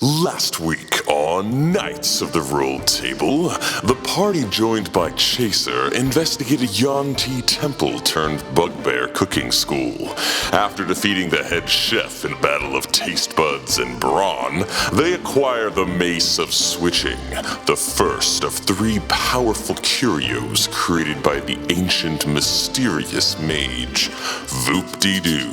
Last week on Knights of the Roll Table, the party joined by Chaser investigated Yanti Temple turned Bugbear Cooking School. After defeating the head chef in a battle of taste buds and brawn, they acquire the Mace of Switching, the first of 3 powerful curios created by the ancient mysterious mage, Voop de Doo.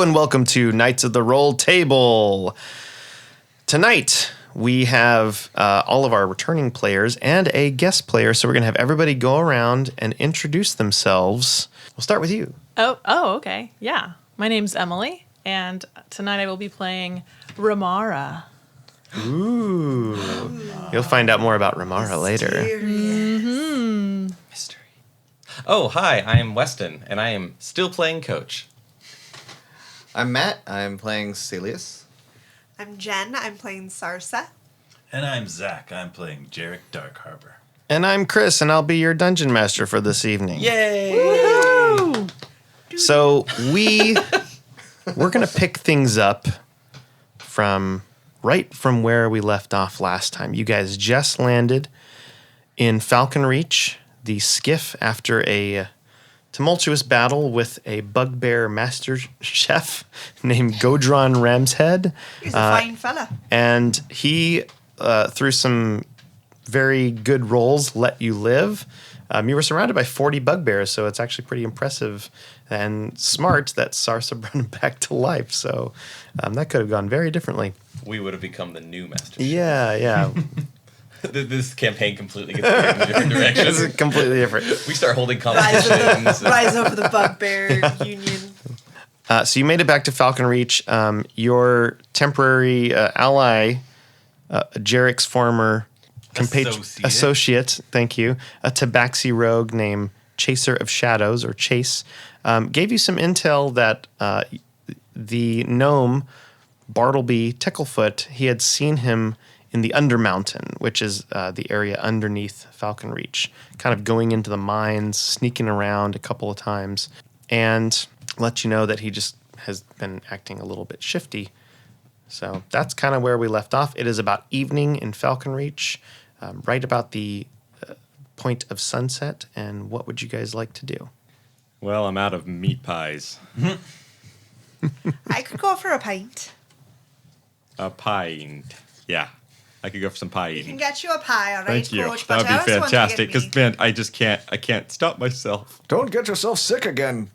And welcome to Knights of the Roll Table. Tonight, we have all of our returning players and a guest player, so we're going to have everybody go around and introduce themselves. We'll start with you. Oh, okay. Yeah. My name's Emily, and tonight I will be playing Remara. Ooh. You'll find out more about Remara later. Mm-hmm. Mystery. Oh, hi, I'm Weston, and I am still playing Coach. I'm Matt. I'm playing Saeleas. I'm Jen. I'm playing Sarsa. And I'm Zach. I'm playing Jerik Dark Harbor. And I'm Chris, and I'll be your dungeon master for this evening. Yay! Woo-hoo! So we're going to pick things up from where we left off last time. You guys just landed in Falcon Reach, the skiff, after a tumultuous battle with a bugbear master chef named Godron Ramshead. He's a fine fella. And he, through some very good rolls, let you live. You were surrounded by 40 bugbears, so it's actually pretty impressive and smart that Sarsa brought him back to life. So that could have gone very differently. We would have become the new Master Chef. Yeah. This campaign completely gets taken in a different direction. It's completely different. We start holding competitions. Rise over the bugbear union. So you made it back to Falcon Reach. Your temporary ally, Jerik's former associate, thank you, a tabaxi rogue named Chaser of Shadows, or Chase, gave you some intel that the gnome, Bartleby Ticklefoot, he had seen him in the Undermountain, which is the area underneath Falcon Reach, kind of going into the mines, sneaking around a couple of times, and let you know that he just has been acting a little bit shifty. So that's kind of where we left off. It is about evening in Falcon Reach, right about the point of sunset, and what would you guys like to do? Well, I'm out of meat pies. I could go for a pint. A pint. Yeah. I could go for some pie We eating. can get you a pie, all right, Thank you. Coach? That would but I be also want to fantastic. get Because, man, I can't stop myself. Don't get yourself sick again.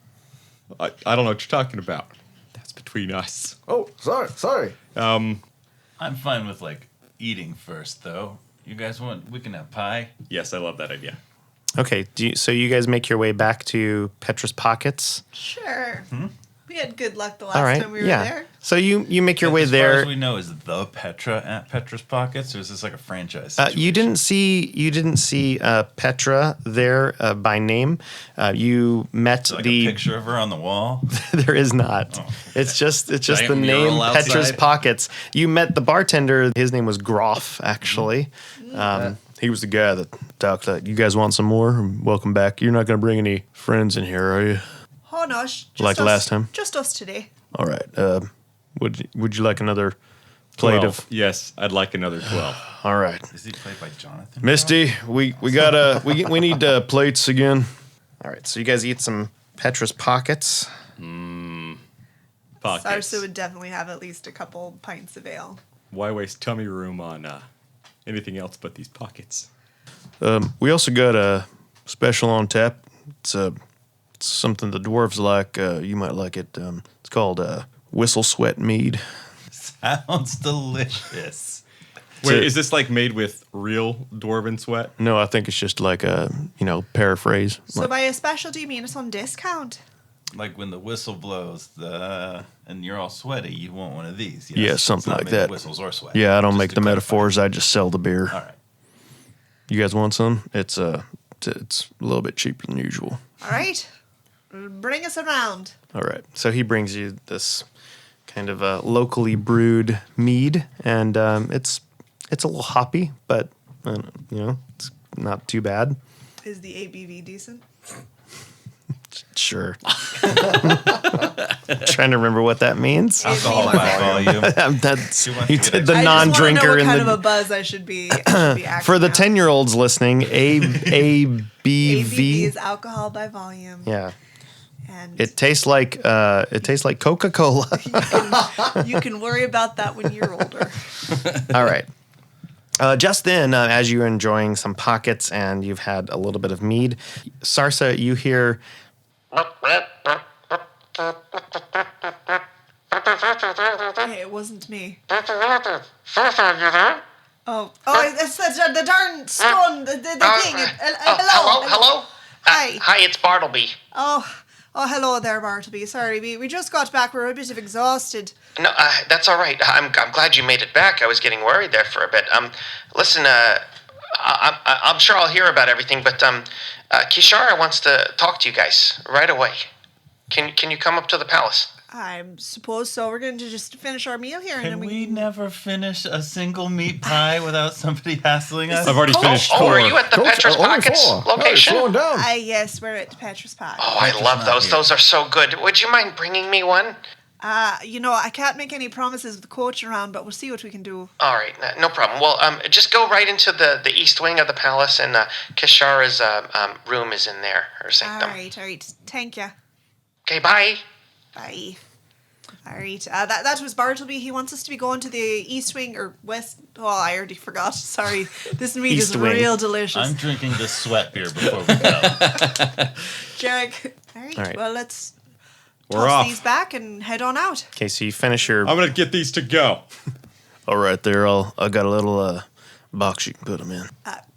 I don't know what you're talking about. That's between us. Oh, sorry. I'm fine with, eating first, though. You guys we can have pie? Yes, I love that idea. Okay, so you guys make your way back to Petra's Pockets. Sure. We had good luck the All last right, time we were yeah. there. So you make your way As far there. as we know, is the Petra at Petra's Pockets, or is this like a franchise situation? You didn't see Petra there by name. You met a the picture of her on the wall? There is not. Oh. It's just the Giant name mural outside. Petra's Pockets. You met the bartender. His name was Groff, actually. He was the guy that talked like, "You guys want some more? Welcome back. You're not going to bring any friends in here, are you?" Oh, no. Just Like us, last time? Just us today. All right. Would you like another plate 12. of? Yes, I'd like another 12. All right. Is he played by Jonathan? Misty, we got we need plates again. All right, so you guys eat some Petra's Pockets. Pockets. Sarsa would definitely have at least a couple pints of ale. Why waste tummy room on anything else but these pockets? We also got a special on tap. It's something the dwarves like. You might like it. It's called Whistle Sweat Mead. Sounds delicious. Wait, is this made with real dwarven sweat? No, I think it's just like a paraphrase. So by a special, do you mean it's on discount? Like when the whistle blows, and you're all sweaty, you want one of these. Yes? Yeah, something It's not like made that. of whistles or sweat. Yeah, I don't Just make to the clarify. metaphors. I just sell the beer. All right. You guys want some? It's a little bit cheaper than usual. All right. Bring us around. All right. So he brings you this kind of locally brewed mead, and it's a little hoppy, but it's not too bad. Is the ABV decent? Sure. Trying to remember what that means. Alcohol by volume. That's Who wants you to get did it? the I just want to non-drinker know what in kind of the a buzz I should be acting for the out. 10-year-olds listening. ABV ABV. is alcohol by volume. Yeah. And It tastes like Coca-Cola. you can worry about that when you're older. All right. Just then, as you're enjoying some pockets and you've had a little bit of mead, Sarsa, you hear. Hey, it wasn't me. Oh, it's the darn stone, the thing. Hello? Hi. Hi, it's Bartleby. Oh, hello there, Bartleby. Sorry, we just got back. We're a bit exhausted. No, that's all right. I'm glad you made it back. I was getting worried there for a bit. Listen, I'm sure I'll hear about everything, but Kishara wants to talk to you guys right away. Can you come up to the palace? I suppose so. We're going to just finish our meal here, and Can then we never finish a single meat pie without somebody hassling us? I've already finished Oh, four. are you at the Petrus only Pockets four. location? Slowing down. Yes, we're at Petrus Park. Oh, I love not those. here. Those are so good. Would you mind bringing me one? I can't make any promises with the coach around, but we'll see what we can do. All right, no problem. Well, just go right into the east wing of the palace, and Kishara's room is in there, her All sanctum. right. Thank you. Okay, bye. Bye. All right. That was Bartleby. He wants us to be going to the east wing or west. Oh, I already forgot. Sorry. This meat East is wing. real delicious. I'm drinking the sweat beer before we go. Jerik. All right. Well, let's We're toss off. these back and head on out. Okay, so you finish your. I'm gonna get these to go. All right, there. I got a little box you can put them in.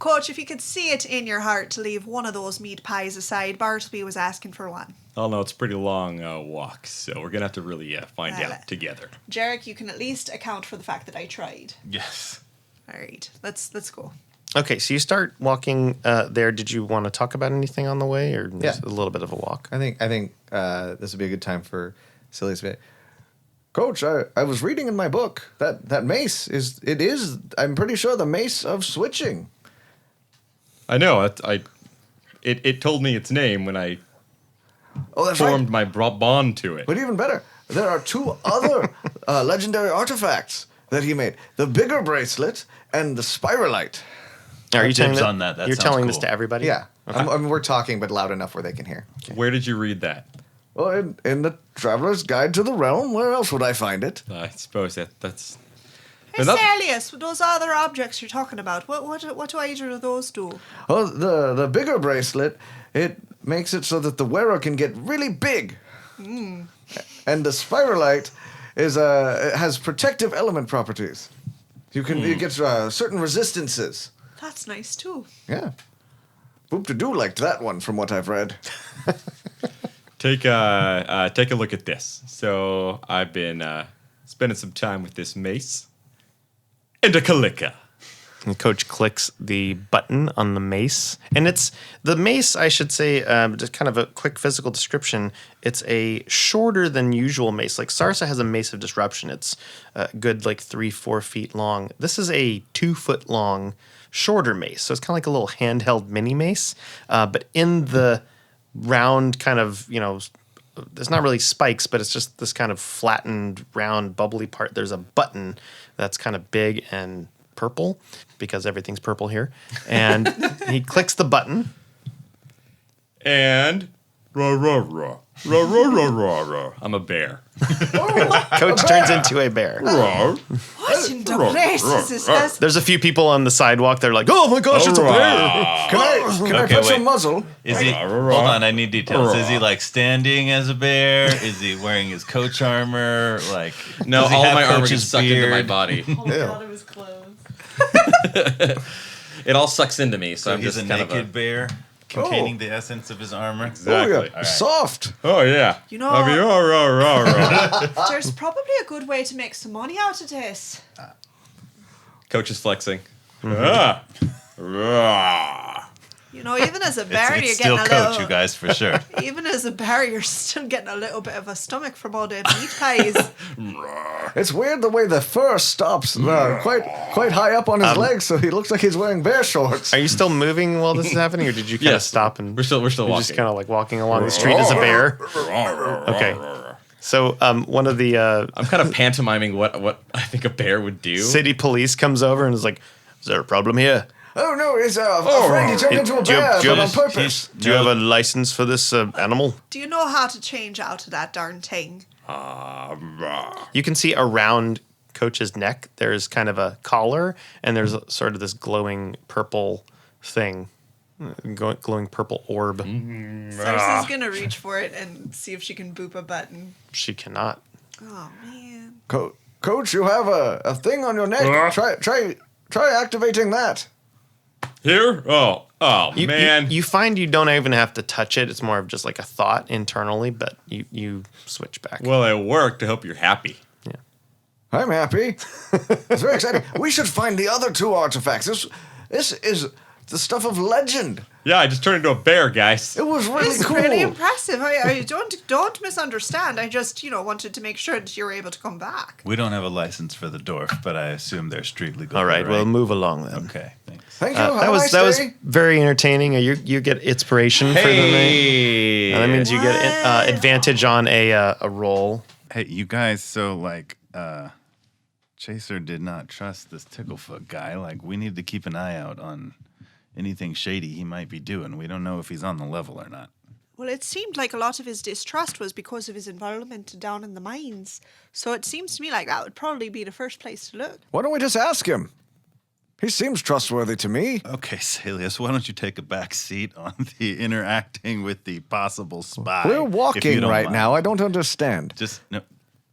Coach, if you could see it in your heart to leave one of those meat pies aside, Bartleby was asking for one. Oh no, it's a pretty long walk, so we're gonna have to really find out together. Jerik, you can at least account for the fact that I tried. Yes. All right. Let's go. Okay, so you start walking there. Did you want to talk about anything on the way, or just a little bit of a walk? I think this would be a good time for Silly to be. Coach, I was reading in my book that mace is I'm pretty sure the mace of switching. I know. It told me its name when I That's formed right. my bond to it. But even better, there are two other legendary artifacts that he made: the bigger bracelet and the spiralite. Are you telling dibs that, on that. That you're sounds telling this cool. to everybody? Yeah, we're talking, but loud enough where they can hear. Where did you read that? Well, in the Traveler's Guide to the Realm. Where else would I find it? I suppose that's. Hey, Enough. Saeleas, those other objects you're talking about, what do either of those do? Oh, the bigger bracelet, it makes it so that the wearer can get really big. And the spiralite has protective element properties. It gets certain resistances. That's nice too. Yeah. Voop de Doo liked that one from what I've read. Take a look at this. So I've been spending some time with this mace and a kalika. And Coach clicks the button on the mace. And it's the mace, I should say, just kind of a quick physical description. It's a shorter than usual mace. Like Sarsa has a mace of disruption. It's good, like 3-4 feet long. This is a 2 foot long, shorter mace. So it's kind of like a little handheld mini mace. But in the round kind of, there's not really spikes, but it's just this kind of flattened, round, bubbly part. There's a button that's kind of big and purple because everything's purple here. And he clicks the button. And rah rah rah rah rah rah rah rah. I'm a bear. Coach turns into a bear. Rah. What in the races is this? There's a few people on the sidewalk. They're like, "Oh my gosh, it's a bear!" Can I Okay, put wait. some muzzle? Is he? Hold on, I need details. Is he like standing as a bear? Is he wearing his coach armor? Like No, does he all have my armor Coach's gets sucked into my beard? body. Oh my god, it was close. It all sucks into me, so So I'm he's just a kind of naked bear containing the essence of his armor. Exactly. Oh, yeah. Soft. Oh yeah. You know- I'll be rah rah rah rah. There's probably a good way to make some money out of this. Coach is flexing. Ah. Rah. You know, even as a bear, It's you're still getting a coach, little. you guys, for sure. Even as a bear, you're still getting a little bit of a stomach from all the meat pies. It's weird the way the fur stops quite high up on his legs, so he looks like he's wearing bear shorts. Are you still moving while this is happening, or did you kind of Yes. stop and We're still you're walking. just kind of like walking along the street as a bear? Okay. So one of the I'm kind of pantomiming what I think a bear would do. city police comes over and is like, "Is there a problem here? Oh no, it's a friend. He turned into a do you- bear, do you but on have- purpose. Do you have a license for this animal?" Do you know how to change out of that darn thing? You can see around Coach's neck, there's kind of a collar, and there's sort of this glowing purple thing, glowing purple orb. Sarsa's gonna reach for it and see if she can boop a button. She cannot. Oh man. Coach, you have a thing on your neck. Try activating that. Here? Oh, You, man. you find you don't even have to touch it. It's more of just like a thought internally, but you switch back. Well, it worked. I hope you're happy. I'm happy. It's very exciting. We should find the other two artifacts. This is the stuff of legend. Yeah, I just turned into a bear, guys. It was really It's cool. really impressive. I don't misunderstand. I just, wanted to make sure that you were able to come back. We don't have a license for the dwarf, but I assume they're street legal. All right, we'll move along then. Okay, thanks. Thank you. Have That a was nice that was day. very entertaining. You get inspiration for the night. Hey. That means you get advantage on a roll. Hey, you guys, so, Chaser did not trust this Ticklefoot guy. We need to keep an eye out on anything shady he might be doing. We don't know if he's on the level or not. Well, it seemed like a lot of his distrust was because of his involvement down in the mines. So it seems to me like that would probably be the first place to look. Why don't we just ask him? He seems trustworthy to me. Okay, Saeleas, why don't you take a back seat on the interacting with the possible spy? We're if you walking don't right mind. now. I don't understand. Just, no,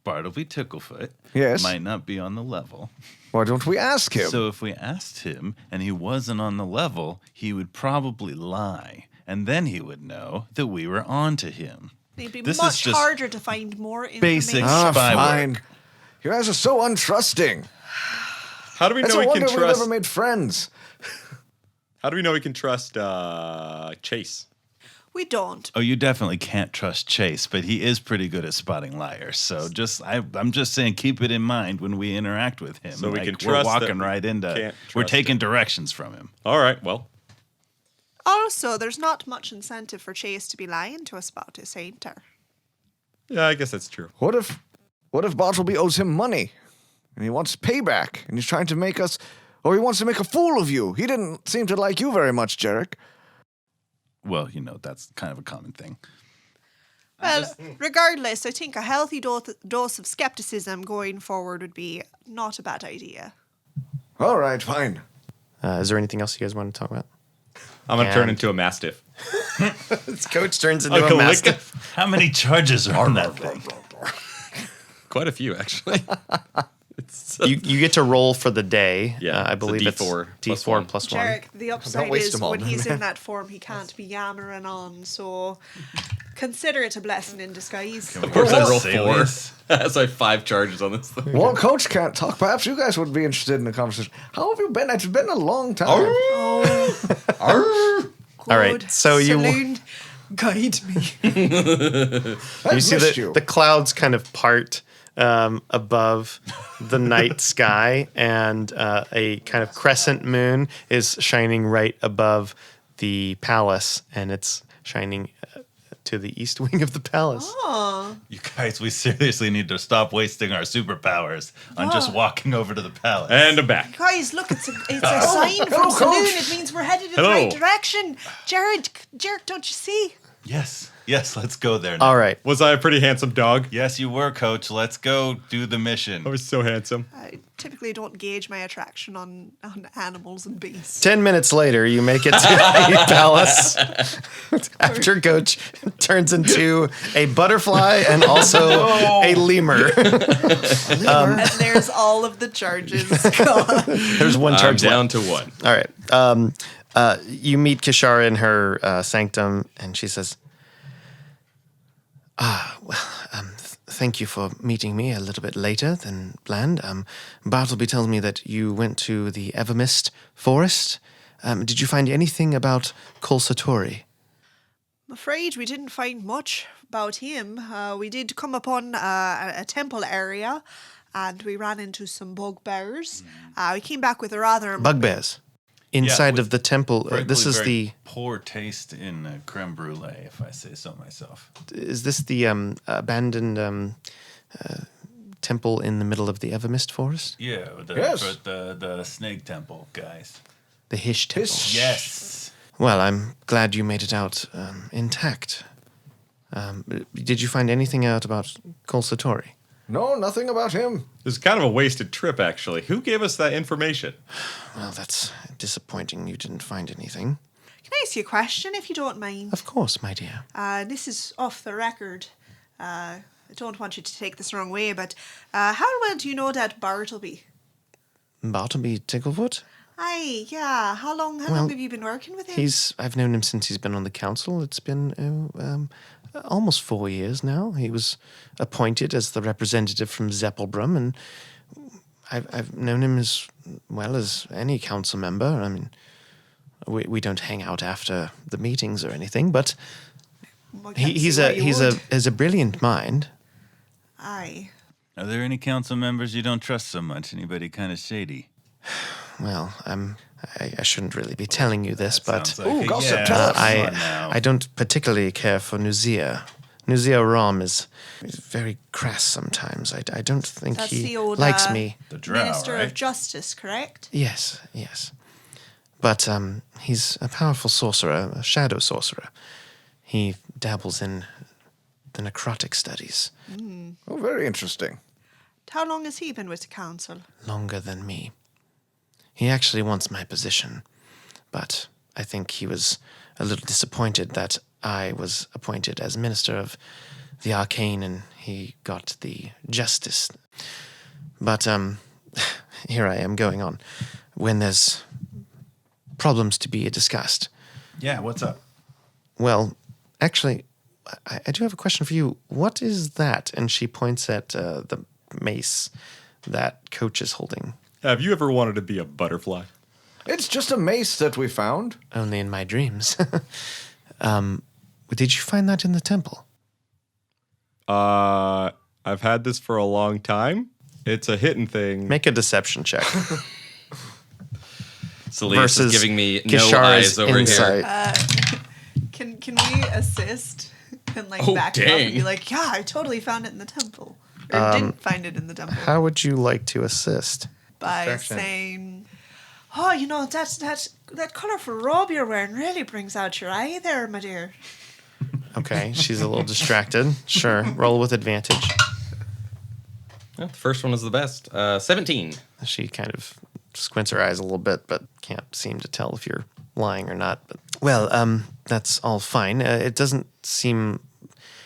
Bartleby Ticklefoot Yes? might not be on the level. Why don't we ask him? So if we asked him and he wasn't on the level, he would probably lie. And then he would know that we were on to him. It'd be This is much just harder to find more basic information. spy work. fine. You guys are so untrusting. How do we It's know a we wonder can we've trust? never made friends. How do we know we can trust Chase? We don't. Oh, you definitely can't trust Chase, but he is pretty good at spotting liars. So I'm just saying, keep it in mind when we interact with him. So we can we're trust that walking we right into. can't We're trust taking him. directions from him. All right. Well, Also, there's not much incentive for Chase to be lying to us about this, ain't there? yeah, I guess that's true. What if Bartleby owes him money and he wants payback and he's trying to make us, or he wants to make a fool of you? He didn't seem to like you very much, Jerik. Well, that's kind of a common thing. Well, regardless, I think a healthy dose of skepticism going forward would be not a bad idea. All right, fine. Is there anything else you guys want to talk about? I'm gonna turn And- into a mastiff. This coach turns into A a Kalika? mastiff. How many charges are on that thing? Quite a few, actually. You get to roll for the day. Yeah, I it's a believe D4 it's plus D4 one. plus one. Jerik, the upside waste is them all, when he's man. in that form, he can't be yammering on. So consider it a blessing in disguise. Of course, I roll Saeleas? 4. That's like 5 charges on this thing. Well, Coach can't talk. Perhaps you guys would be interested in a conversation. How have you been? It's been a long time. All right, Good so you saloon, guide me. you see the clouds kind of part above the night sky, and a kind of crescent moon is shining right above the palace, and it's shining to the east wing of the palace. You guys, we seriously need to stop wasting our superpowers on just walking over to the palace. And I'm back. Guys, look, it's a sign from Coach. saloon. It means we're headed in the Hello. right direction. Jerik, don't you see? Yes, let's go there now. All right. Was I a pretty handsome dog? Yes, you were, Coach. Let's go do the mission. I was so handsome. I typically don't gauge my attraction on animals and beasts. 10 minutes later, you make it to the palace after Coach turns into a butterfly and also a lemur. And there's all of the charges gone. There's one I'm charge down left. to 1. All right. You meet Kishara in her sanctum, and she says, thank you for meeting me a little bit later than planned. Bartleby tells me that you went to the Evermist forest Did you find anything about Kol Satori? I'm afraid we didn't find much about him. We did come upon a temple area, and we ran into some bugbears. We came back with a rather... Bugbears? Inside with of the temple. This is the... poor taste in creme brulee, if I say so myself. Is this the abandoned temple in the middle of the Evermist forest? Yeah, Yes. the snake temple, guys. The Hish temple. Yes. Well, I'm glad you made it out intact. Did you find anything out about Kol Satori? No, nothing about him. This is kind of a wasted trip, actually. Who gave us that information? Well, that's disappointing you didn't find anything. Can I ask you a question, if you don't mind? Of course, my dear. This is off the record. I don't want you to take this the wrong way, but how well do you know that Bartleby? Bartleby Ticklefoot? Aye, yeah. How long have you been working with him? I've known him since he's been on the council. It's been almost 4 years now. He was appointed as the representative from Zeppelbrum, and I've known him as well as any council member. I mean, we don't hang out after the meetings or anything, but he's a brilliant mind. Aye. Are there any council members you don't trust so much? Anybody kind of shady? Well, I shouldn't really be telling you this, but Sounds like gossip, yeah, tell us. come on now. I don't particularly care for Nuzia. Nuzia Ram is very crass sometimes. I don't think That's he the old, likes me. The drow, Minister right? of Justice, correct? Yes. But he's a powerful sorcerer, a shadow sorcerer. He dabbles in the necrotic studies. Oh, very interesting. How long has he been with the council? Longer than me. He actually wants my position, but I think he was a little disappointed that I was appointed as Minister of the Arcane and he got the Justice. But here I am going on. When there's problems to be discussed. Yeah, what's up? Well, actually, I do have a question for you. What is that? And she points at the mace that Coach is holding. Have you ever wanted to be a butterfly? It's just a mace that we found. Only in my dreams. Did you find that in the temple? I've had this for a long time. It's a hidden thing. Make a deception check. Saeleas Versus is giving me no Kishar's eyes over insight. here. Can we assist and back him up and be like, yeah, I totally found it in the temple, or didn't find it in the temple? How would you like to assist? By Distraction. saying, oh, that colourful robe you're wearing really brings out your eye there, my dear. Okay, she's a little distracted. Sure, roll with advantage. Well, the first one was the best. 17. She kind of squints her eyes a little bit, but can't seem to tell if you're lying or not. But, well, that's all fine. It doesn't seem...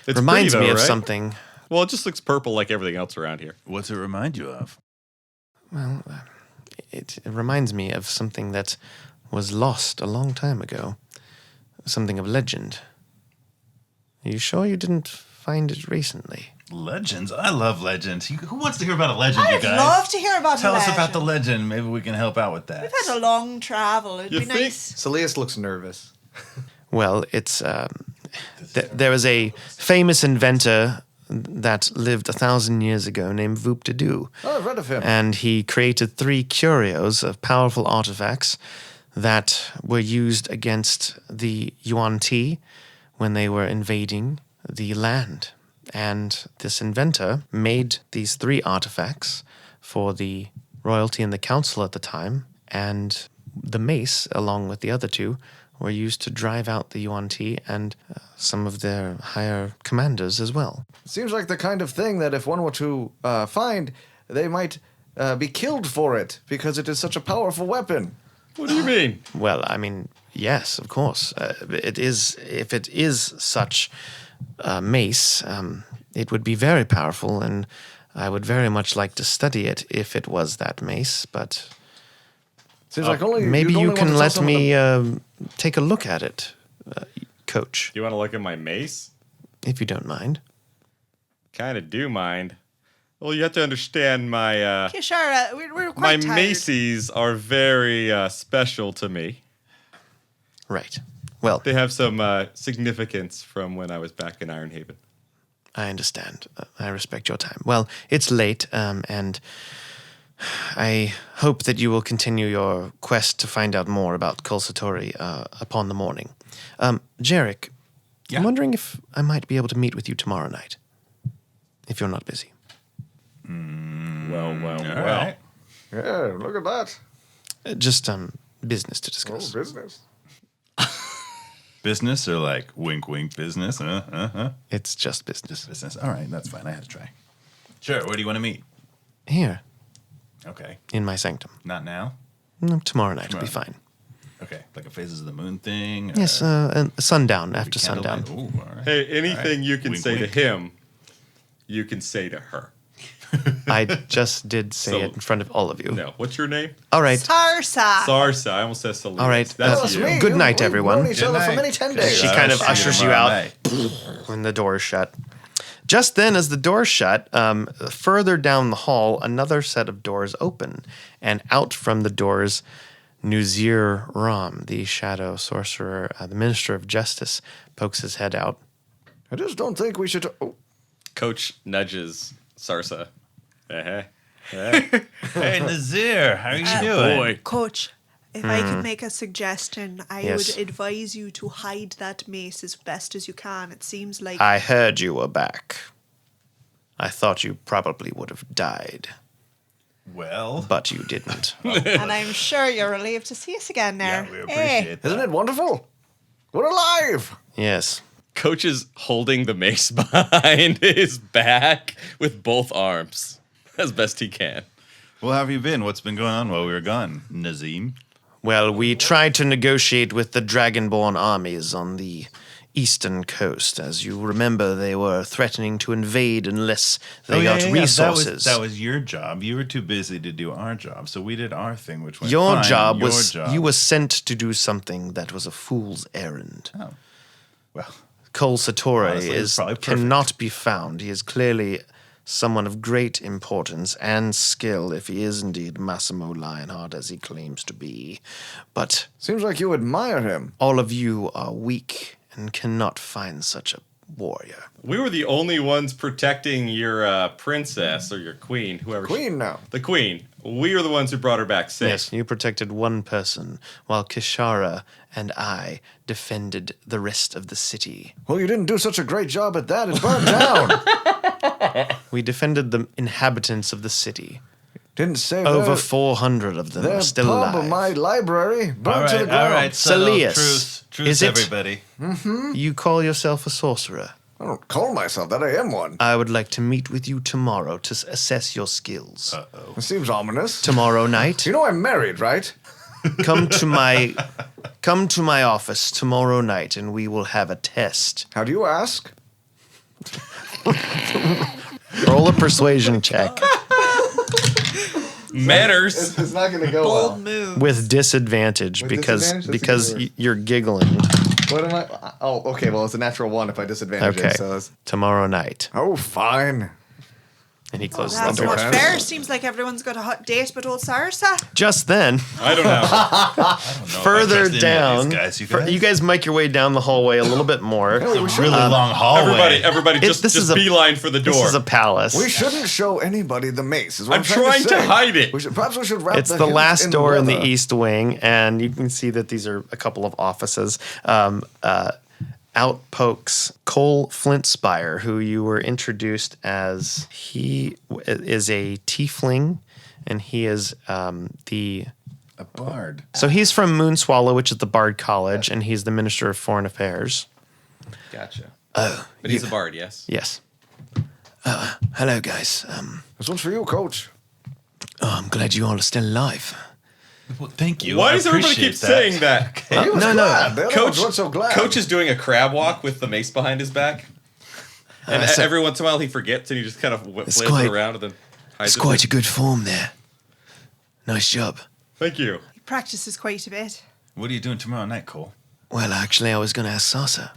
It's reminds pretty, me though, of right? something. Well, it just looks purple like everything else around here. What's it remind you of? Well, it reminds me of something that was lost a long time ago. Something of legend. Are you sure you didn't find it recently? Legends? I love legends. Who wants to hear about a legend, you I'd guys? love to hear about Tell a us legend. about the legend. Maybe we can help out with that. We've had a long travel. It'd You be think- nice. Saeleas looks nervous. Well, it's there was a famous inventor that lived 1,000 years ago named Voop de Doo. Oh, I've read of him. And he created 3 curios of powerful artifacts that were used against the Yuan Ti when they were invading the land. And this inventor made these 3 artifacts for the royalty and the council at the time, and the mace, along with the other 2, were used to drive out the Yuan Ti and some of their higher commanders as well. Seems like the kind of thing that if one were to find, they might be killed for it because it is such a powerful weapon. What do you mean? Well, I mean, yes, of course. It is. If it is such a mace, it would be very powerful, and I would very much like to study it if it was that mace. But Seems like only maybe you'd you only can want to tell let someone me take a look at it, Coach, Do you want to look at my mace? if you don't mind. Kind of do mind. Well, you have to understand my Kishara, we're my quite tired. maces are very special to me. Right. Well, They have some significance from when I was back in Ironhaven. I understand. I respect your time. Well, it's late, and I hope that you will continue your quest to find out more about Kulsatori upon the morning. Jerik, Yeah. I'm wondering if I might be able to meet with you tomorrow night, if you're not busy. Well. All right. Yeah, look at that. Just business to Oh, discuss. business. Business or like wink, wink business? It's just business. Business. All right, that's fine. I had to try. Sure. Where do you want to meet? Here, Okay. in my sanctum. Not now? Tomorrow night will be Tomorrow. fine. Okay. Like a phases of the moon thing? Yes, sundown, after sundown. Ooh, all right. Hey, anything you can Wink, say wink. to him, you can say to her. I just did say So- it in front of all of you. No. What's your name? All right. Sarsa. Sarsa. I almost said Saeleas. All right, That's That's you. me. Good night, We've everyone. known each other for many 10 days. She kind of ushers you out Right. when the door is shut. Just then, as the door shut, further down the hall, another set of doors open, and out from the doors, Nuzir Ram, the shadow sorcerer, the minister of justice, pokes his head out. I just don't think we should. Oh, Coach nudges Sarsa. Uh-huh. Hey, Nazir, how are you doing? Coach, if I could make a suggestion, I Yes. would advise you to hide that mace as best as you can. It seems like I heard you were back. I thought you probably would have died, Well, but you didn't. and I'm sure you're relieved to see us again there. yeah, we Eh. appreciate that. isn't it wonderful? We're alive. Yes. Coach is holding the mace behind his back with both arms as best he can. Well, how have you been? What's been going on while we were gone, Nazim? Well, we tried to negotiate with the Dragonborn armies on the eastern coast. As you remember, they were threatening to invade unless they got resources. That was your job. You were too busy to do our job, so we did our thing, which went Your fine. job Your was job. you were sent to do something that was a fool's errand. Oh, well, Cole Sattore Honestly, it's probably perfect. cannot be found. He is clearly someone of great importance and skill, if he is indeed Massimo Leonheart, as he claims to be. But Seems like you admire him. all of you are weak and cannot find such a warrior. We were the only ones protecting your princess or your queen, whoever. Queen now. The queen. We were the ones who brought her back safe. Yes, you protected one person, while Kishara and I defended the rest of the city. Well, you didn't do such a great job at that. It burned down. We defended the inhabitants of the city. Didn't save Over 400 of them their are still pub, alive. my library, burned to the ground. all right. settle. Saeleas, Truce, is it? everybody. You call yourself a sorcerer. I don't call myself that. I am one. I would like to meet with you tomorrow to assess your skills. It seems ominous. Tomorrow night, You know I'm married, right? come to my office tomorrow night, and we will have a test. How do you ask? Roll a persuasion check Manners. It's not going to go Bold move. with disadvantage With because disadvantage? That's because even worse. you're giggling. What am I? Oh, okay. Well, it's a natural one if I disadvantage Okay, it. So it's, tomorrow night, oh, fine. and he closes That's the door. not fair. Seems like everyone's got a hot date but old Sarsa. Just then, I don't know. further down, you guys make your way down the hallway a little bit more. It's a really long hallway. Everybody, just this is a- beeline for the door. This is a palace. We shouldn't show anybody the mace. Is what I'm I'm trying to say. hide it. Perhaps we should wrap It's the hints last door in the leather. east wing, and you can see that these are a couple of offices. Out pokes Cole Flintspire, who you were introduced as. He is a tiefling, and he is the. A bard. So he's from Moonswallow, which is the Bard College, and he's the Minister of Foreign Affairs. Gotcha. Oh, But he's a bard, yes. yes. Hello, guys. This one's for you, Coach. I'm glad you all are still alive. Well, thank you. Why I does everybody appreciate keep saying that? He was no, no. glad. The other Coach, ones weren't so glad. Coach is doing a crab walk with the mace behind his back. And so- every once in a while he forgets and he just kind of plays quite- it around and then hides It's it. quite a good form there. Nice job. Thank you. He practices quite a bit. What are you doing tomorrow night, Cole? Well, actually, I was going to ask Sarsa.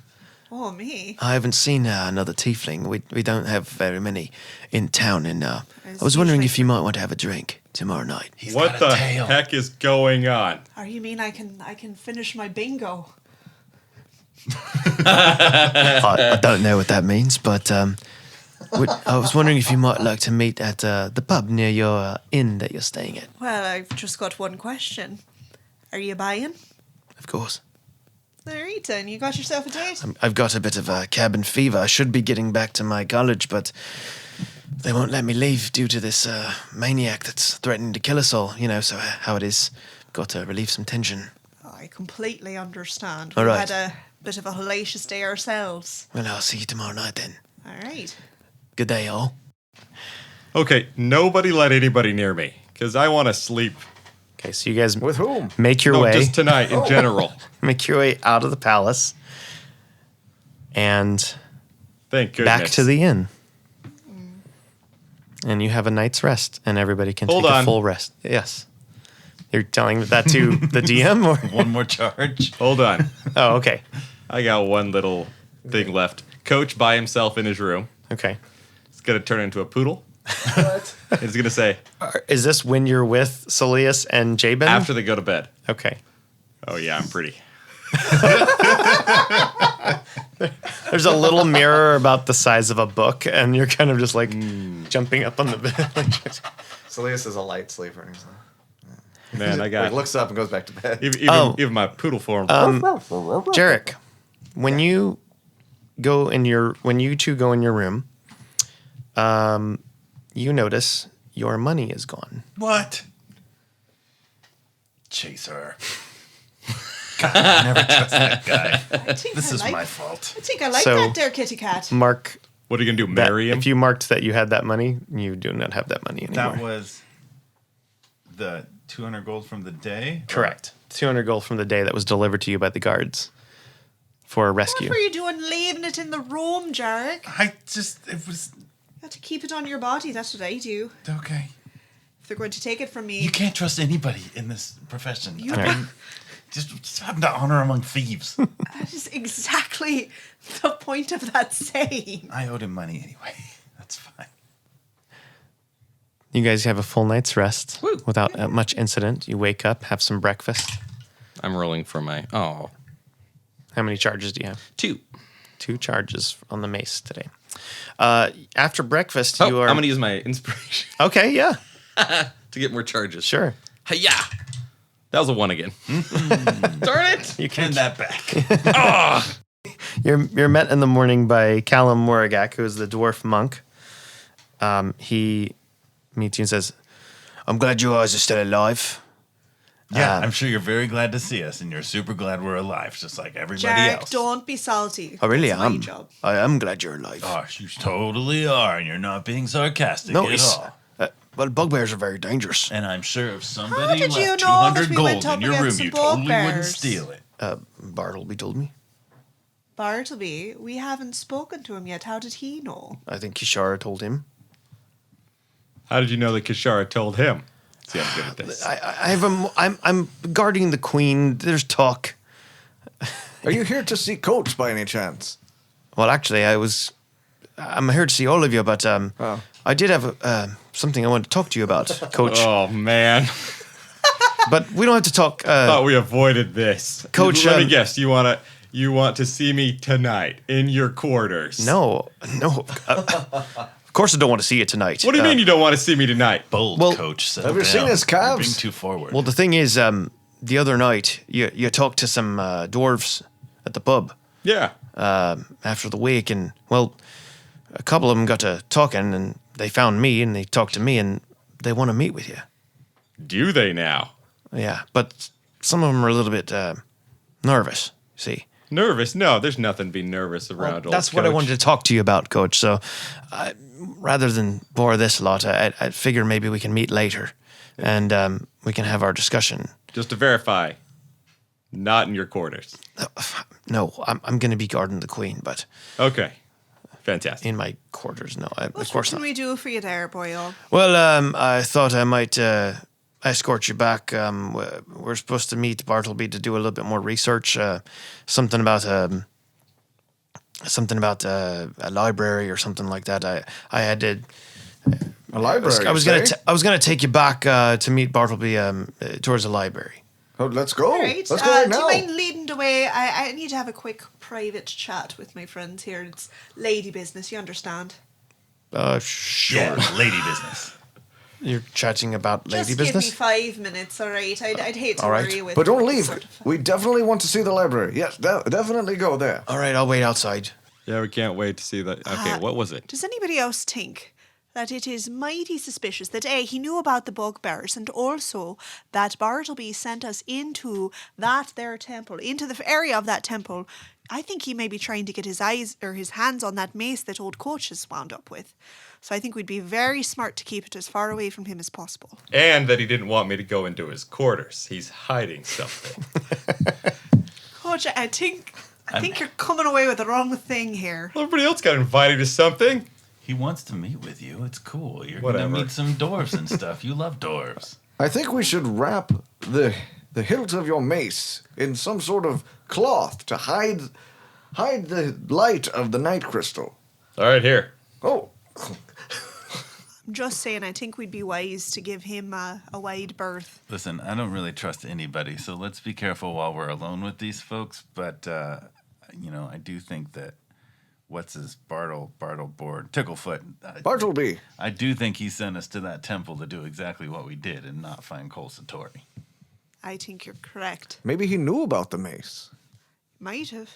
Oh, me. I haven't seen another tiefling. We don't have very many in town, and I As was wondering tiefling. if you might want to have a drink tomorrow night. What the heck is going on? Or you mean I can finish my bingo? I don't know what that means, but I was wondering if you might like to meet at the pub near your inn that you're staying at. Well, I've just got one question. Are you buying? Of course. All right, then. You got yourself a date? I've got a bit of a cabin fever. I should be getting back to my college, but they won't let me leave due to this maniac that's threatening to kill us all. You know, so how it is. Got to relieve some tension. I completely understand. All We right. had a bit of a hellacious day ourselves. Well, I'll see you tomorrow night then. All right. Good day, all. Okay, nobody let anybody near me because I want to sleep. Okay, so you guys With whom? make your No, way. just tonight in general. Make your way out of the palace and Thank goodness. back to the inn. And you have a night's rest, and everybody can Hold take on. a full rest. Yes. You're telling that to the DM? Or? One more charge. Hold on. Oh, okay. I got one little thing left. Coach by himself in his room. Okay. He's going to turn into a poodle. What? He's going to say, Is this when you're with Saeleas and Jabin? after they go to bed. Okay. Oh, yeah, I'm pretty. There's a little mirror about the size of a book, and you're kind of just like jumping up on the bed. Saeleas is a light sleeper. And he's Man, I like, got looks up and goes back to bed. even my poodle form. Jerik, when you two go in your room, you notice your money is gone. What? Chaser. God, I never trust that guy. This is my fault. I think I like So- that there, kitty cat. Mark What are you going to do, that. marry him? If you marked that you had that money, you do not have that money anymore. That was the 200 gold from the day? Correct. 200 gold from the day that was delivered to you by the guards for a rescue. What were you doing leaving it in the room, Jerik? It was, You have to keep it on your body. That's what I do. okay. If they're going to take it from me, You can't trust anybody in this profession. You- I mean, just happen to honor among thieves. that is exactly the point of that saying. I owed him money anyway. That's fine. You guys have a full night's rest without much incident. You wake up, have some breakfast. I'm rolling for my How many charges do you have? 2. 2 charges on the mace today. After breakfast, Oh, you are... I'm going to use my inspiration Okay, yeah, to get more charges. sure. Hiya! That was a 1 again. Darn it! You Hand that back. You're met in the morning by Callum Moragak, who is the dwarf monk. He meets you and says, "I'm glad you guys are still alive." Yeah, I'm sure you're very glad to see us, and you're super glad we're alive, just like everybody Jerik, else. don't be salty. I really It's am. my job. I am glad you're alive. Gosh, you totally are, and you're not being sarcastic No, at it's... all. well, bugbears are very dangerous. And I'm sure if How somebody did you left know that 200 we gold went up in your against room, you some totally wouldn't bugbears? steal it. Bartleby told me. Bartleby, we haven't spoken to him yet. How did he know? I think Kishara told him. How did you know that Kishara told him? See, I'm good at this. I have I'm guarding the queen. There's talk. Are you here to see Coach by any chance? Well, actually, I'm here to see all of you, but I did have something I wanted to talk to you about, Coach. Oh, man. But we don't have to talk. Thought we avoided this. Coach, Let me guess. You want to see me tonight in your quarters? No. Of course, I don't want to see you tonight. What do you mean you don't want to see me tonight? Bold Well, coach. Settle have you seen down. his You're calves? being too forward. Well, the thing is, the other night you talked to some dwarves at the pub Yeah. after the wake, and well, a couple of them got to talking, and they found me, and they talked to me, and they want to meet with you. Do they now? Yeah, but some of them are a little bit nervous. See. Nervous? No, there's nothing to be nervous around. old That's what I Coach. wanted to talk to you about, Coach. So, rather than bore this lot, I figure maybe we can meet later, and we can have our discussion. Just to verify, not in your quarters. No, I'm going to be guarding the queen, but Okay. Fantastic. in my quarters, no, of What course can not. we do for you there, boyo? Well, I thought I might escort you back. We're supposed to meet Bartleby to do a little bit more research. Something about a library or something like that. I had to. A library. I was you gonna say? I was gonna take you back to meet Bartleby towards the library. Oh, let's go. All right. Let's go right Do now. you mind leading the way? I need to have a quick private chat with my friends here. It's lady business, you understand? Sure. Yeah, lady business. You're chatting about lady Just business? give me 5 minutes, all right? I'd hate to All right. worry you with. But don't with leave. sort of- We definitely want to see the library. Yes, definitely go there. All right, I'll wait outside. Yeah, we can't wait to see that. Okay, what was it? Does anybody else think that it is mighty suspicious that A, he knew about the bugbears, and also that Bartleby sent us into that there temple, into the area of that temple? I think he may be trying to get his eyes or his hands on that mace that old Coach is wound up with. So I think we'd be very smart to keep it as far away from him as possible. And that he didn't want me to go into his quarters. He's hiding something. Coach, I think you're coming away with the wrong thing here. Everybody else got invited to something. He wants to meet with you. It's cool. You're Whatever. gonna meet some dwarves and stuff. You love dwarves. I think we should wrap the hilt of your mace in some sort of cloth to hide the light of the night crystal. All right, here. Oh, I'm just saying, I think we'd be wise to give him a wide berth. Listen, I don't really trust anybody, so let's be careful while we're alone with these folks. But I do think that what's his Bartleboard, Ticklefoot. Bartleby. I do think he sent us to that temple to do exactly what we did and not find Cole Satori. I think you're correct. Maybe he knew about the mace. Might have.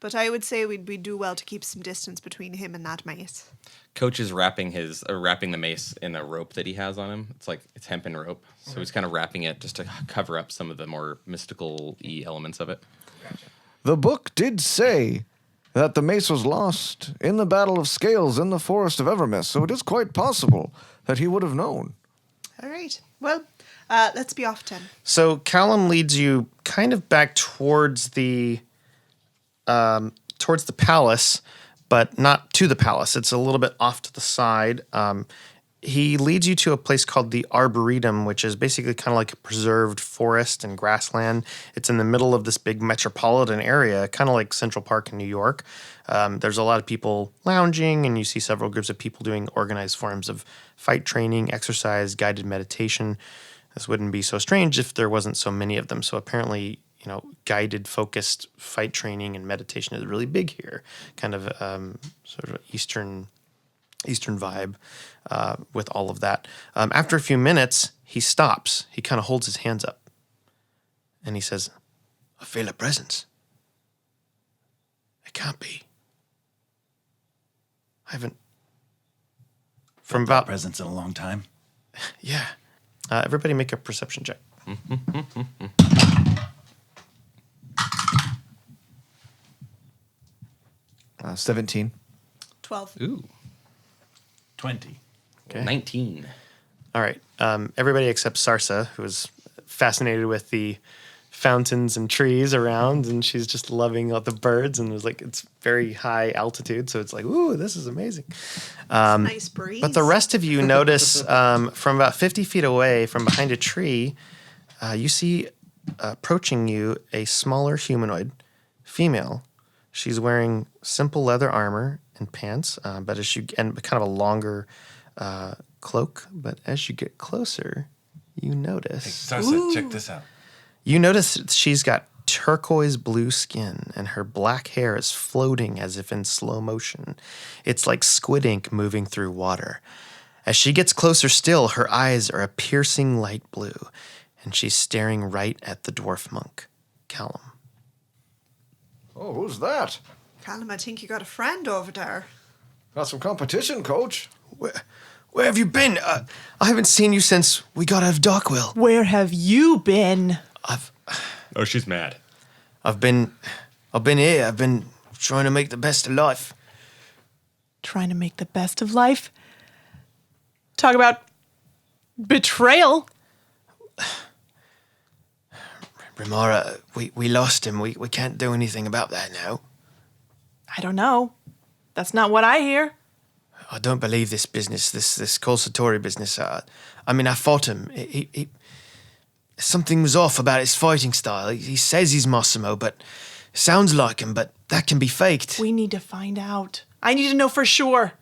But I would say we'd do well to keep some distance between him and that mace. Coach is wrapping the mace in a rope that he has on him. It's hempen rope, so he's kind of wrapping it just to cover up some of the more mystical-y elements of it. The book did say that the mace was lost in the Battle of Scales in the Forest of Evermist, so it is quite possible that he would have known. All right. Well, let's be off then. So Callum leads you kind of back towards the palace, but not to the palace. It's a little bit off to the side. He leads you to a place called the Arboretum, which is basically kind of like a preserved forest and grassland. It's in the middle of this big metropolitan area, kind of like Central Park in New York. There's a lot of people lounging, and you see several groups of people doing organized forms of fight training, exercise, guided meditation. This wouldn't be so strange if there wasn't so many of them. So apparently, guided, focused fight training and meditation is really big here. Kind of sort of Eastern vibe with all of that. After a few minutes, he stops. He kind of holds his hands up. And he says, I feel a presence. It can't be. I haven't... From about... Presence in a long time. Yeah. Everybody make a perception check. 17. 12. Ooh, 20. Okay. 19. All right. Everybody except Sarsa, who is fascinated with the fountains and trees around, and she's just loving all the birds, and it's very high altitude, so it's like, ooh, this is amazing. Nice breeze. But the rest of you notice from about 50 feet away, from behind a tree, you see approaching you a smaller humanoid female. She's wearing simple leather armor and pants, and kind of a longer cloak. But as you get closer, you notice. Sarsa, check this out. You notice that she's got turquoise blue skin, and her black hair is floating as if in slow motion. It's like squid ink moving through water. As she gets closer still, her eyes are a piercing light blue, and she's staring right at the dwarf monk, Callum. Oh, who's that? Callum, I think you got a friend over there. Got some competition, Coach. Where have you been? I haven't seen you since we got out of Dockwell. Where have you been? Oh, she's mad. I've been here. I've been trying to make the best of life. Trying to make the best of life? Talk about betrayal. Remara, we lost him. We can't do anything about that now. I don't know. That's not what I hear. I don't believe this business, this Cole Satori business. I fought him. Something was off about his fighting style. He says he's Massimo, but sounds like him, but that can be faked. We need to find out. I need to know for sure.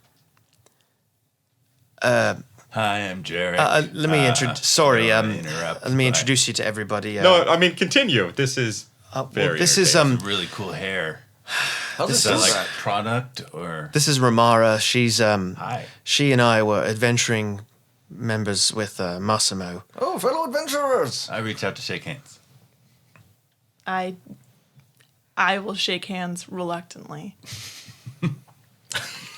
How Hi, I'm Jerik. Let me introduce. Let me but- introduce you to everybody. No, I mean continue. This is very. this is It's really cool hair. How's Is it that feel? like product or? This is Remara. She's Hi. She and I were adventuring members with Massimo. Oh, fellow adventurers! I reach out to shake hands. I will shake hands reluctantly.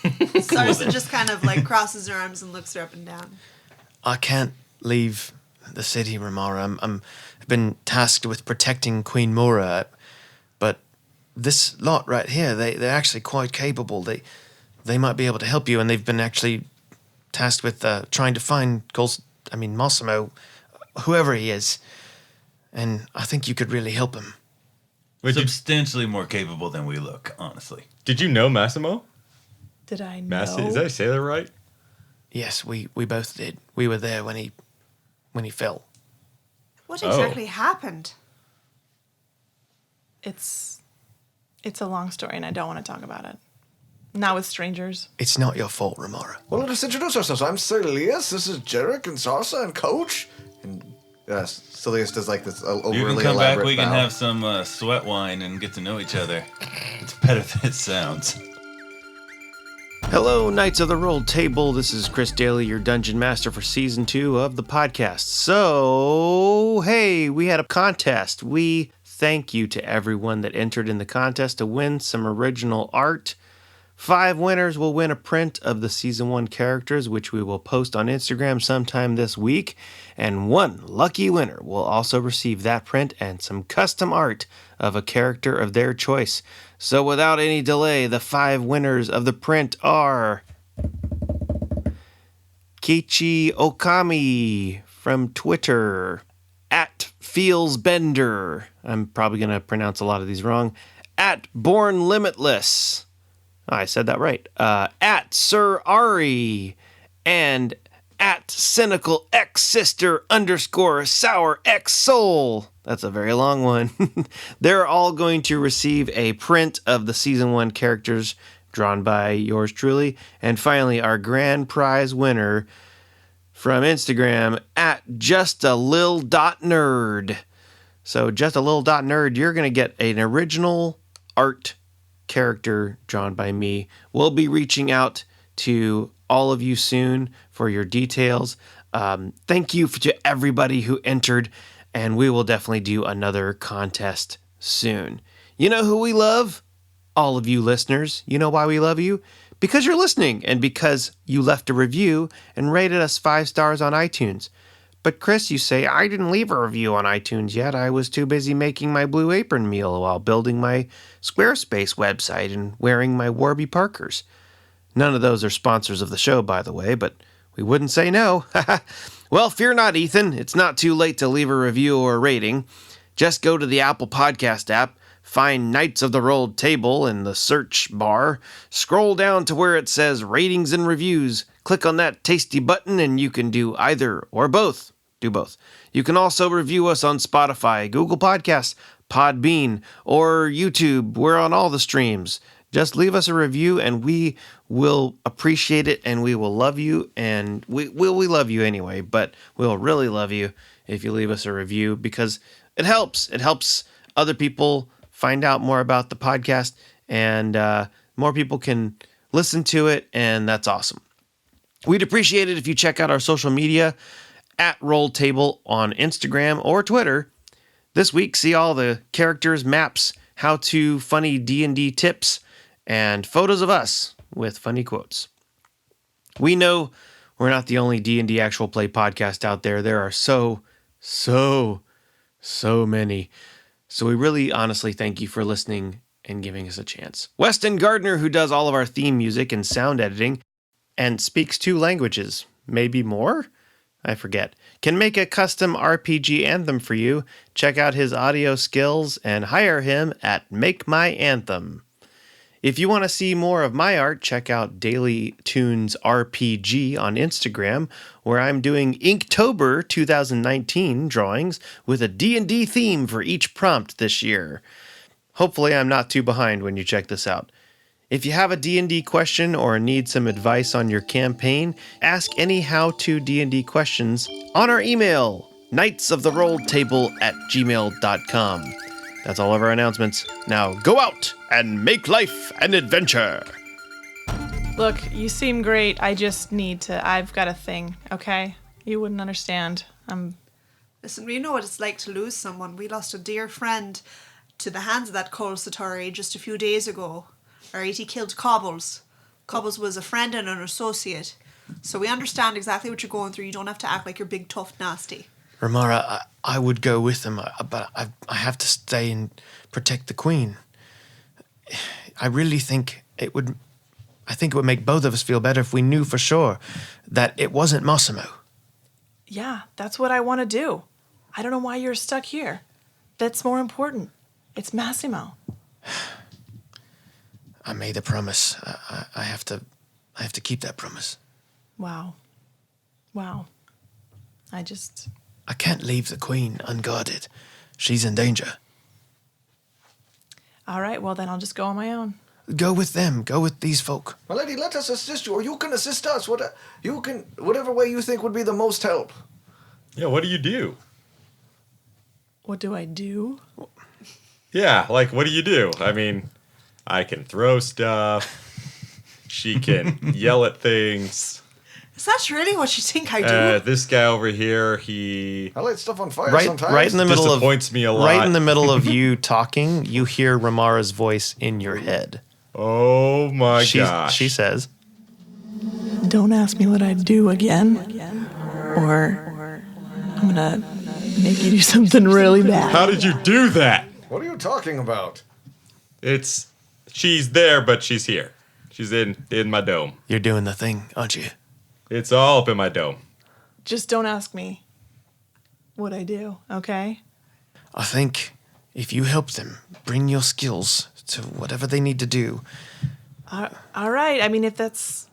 Sarsa just kind of like crosses her arms and looks her up and down. I can't leave the city, Remara. I've been tasked with protecting Queen Mora, but this lot right here, they're actually quite capable. They might be able to help you, and they've been actually tasked with trying to find Massimo, whoever he is, and I think you could really help him. Substantially more capable than we look, honestly. Did you know Massimo? Did I know? Did I say that right? Yes, we both did. We were there when he fell. What exactly happened? It's a long story, and I don't want to talk about it. Not with strangers. It's not your fault, Remara. Well, let us introduce ourselves. I'm Saeleas. This is Jerik and Sarsa and Coach. And Saeleas does like this overly You can come back. elaborate We can bow. have some sweat wine and get to know each other. It's better than it sounds. Hello, Knights of the Roll Table. This is Chris Daly, your Dungeon Master for Season 2 of the podcast. So, hey, we had a contest. We thank you to everyone that entered in the contest to win some original art. 5 winners will win a print of the Season 1 characters, which we will post on Instagram sometime this week. And 1 lucky winner will also receive that print and some custom art of a character of their choice. So without any delay, the 5 winners of the print are Kichi Okami from Twitter, @FeelsBender, I'm probably going to pronounce a lot of these wrong, @BornLimitless, I said that right, @Sir and @CynicalXSister_SourXSoul. That's a very long one. They're all going to receive a print of the Season 1 characters drawn by yours truly. And finally, our grand prize winner from Instagram, @justalil.nerd. So justalil.nerd, you're going to get an original art character drawn by me. We'll be reaching out to all of you soon for your details. Thank you to everybody who entered, and we will definitely do another contest soon. You know who we love? All of you listeners. You know why we love you? Because you're listening, and because you left a review and rated us 5 stars on iTunes. But Chris, you say, I didn't leave a review on iTunes yet. I was too busy making my Blue Apron meal while building my Squarespace website and wearing my Warby Parkers. None of those are sponsors of the show, by the way, but we wouldn't say no. Well, fear not, Ethan. It's not too late to leave a review or a rating. Just go to the Apple Podcast app, find Knights of the Rolled Table in the search bar, scroll down to where it says Ratings and Reviews, click on that tasty button, and you can do either or both. Do both. You can also review us on Spotify, Google Podcasts, Podbean, or YouTube. We're on all the streams. Just leave us a review, and we will appreciate it, and we will love you, and we love you anyway, but we'll really love you if you leave us a review, because it helps. It helps other people find out more about the podcast, and more people can listen to it, and that's awesome. We'd appreciate it if you check out our social media, @RollTable on Instagram or Twitter. This week, see all the characters, maps, how-to funny D&D tips, and photos of us with funny quotes. We know we're not the only D&D actual play podcast out there. There are so many. So we really honestly thank you for listening and giving us a chance. Weston Gardner, who does all of our theme music and sound editing and speaks 2 languages, maybe more? I forget, can make a custom RPG anthem for you. Check out his audio skills and hire him at Make My Anthem. If you want to see more of my art, check out Daily Tunes RPG on Instagram, where I'm doing Inktober 2019 drawings with a D&D theme for each prompt this year. Hopefully I'm not too behind when you check this out. If you have a D&D question or need some advice on your campaign, ask any how-to D&D questions on our email, knightsoftherolledtable@gmail.com. That's all of our announcements. Now go out and make life an adventure. Look, you seem great. I just need to. I've got a thing, okay? You wouldn't understand. Listen, we know what it's like to lose someone. We lost a dear friend to the hands of that Cole Satori just a few days ago. Alright, he killed Cobbles. Cobbles was a friend and an associate. So we understand exactly what you're going through. You don't have to act like you're big, tough, nasty. Remara, I would go with them, but I have to stay and protect the queen. I really think it would make both of us feel better if we knew for sure that it wasn't Massimo. Yeah, that's what I want to do. I don't know why you're stuck here. That's more important. It's Massimo. I made a promise. I have to keep that promise. Wow. I can't leave the queen unguarded. She's in danger. All right, well then I'll just go on my own. Go with them. Go with these folk. My lady, let us assist you, or you can assist us. Whatever way you think would be the most help. Yeah, what do you do? What do I do? Yeah, like, what do you do? I mean, I can throw stuff. She can yell at things. Is that really what you think I do? This guy over here, he I light stuff on fire Right, sometimes. right in the middle disappoints me a lot. Right in the middle of you talking, you hear Remara's voice in your head. Oh my gosh. She says, Don't ask me what I do again, or I'm gonna make you do something really bad. How did you do that? What are you talking about? She's there, but she's here. She's in my dome. "You're doing the thing, aren't you?" It's all up in my dome. Just don't ask me what I do, okay? I think if you help them bring your skills to whatever they need to do, All right. I mean, if that's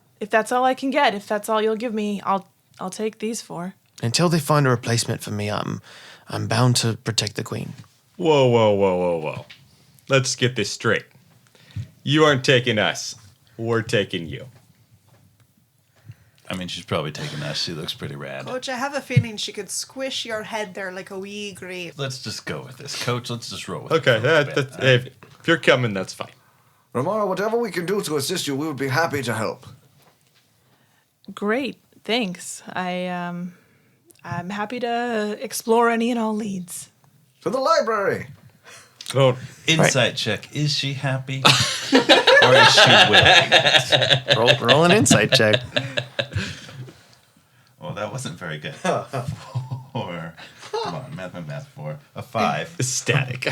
all I can get, if that's all you'll give me, I'll take these four. until they find a replacement for me, I'm bound to protect the queen. Whoa. Let's get this straight. You aren't taking us. We're taking you. I mean, she's probably taking us. She looks pretty rad. Coach, I have a feeling she could squish your head there like a wee grape. Let's just go with this, Coach. Let's just roll with Okay, it. for a little bit. if you're coming, that's fine. Remara, whatever we can do to assist you, we would be happy to help. Great. Thanks. I'm happy to explore any and all leads. To the library. Oh, Insight check. Is she happy? Or is she willing? Roll an insight check. Well, that wasn't very good. Four. Come on, math. 4. A 5. static.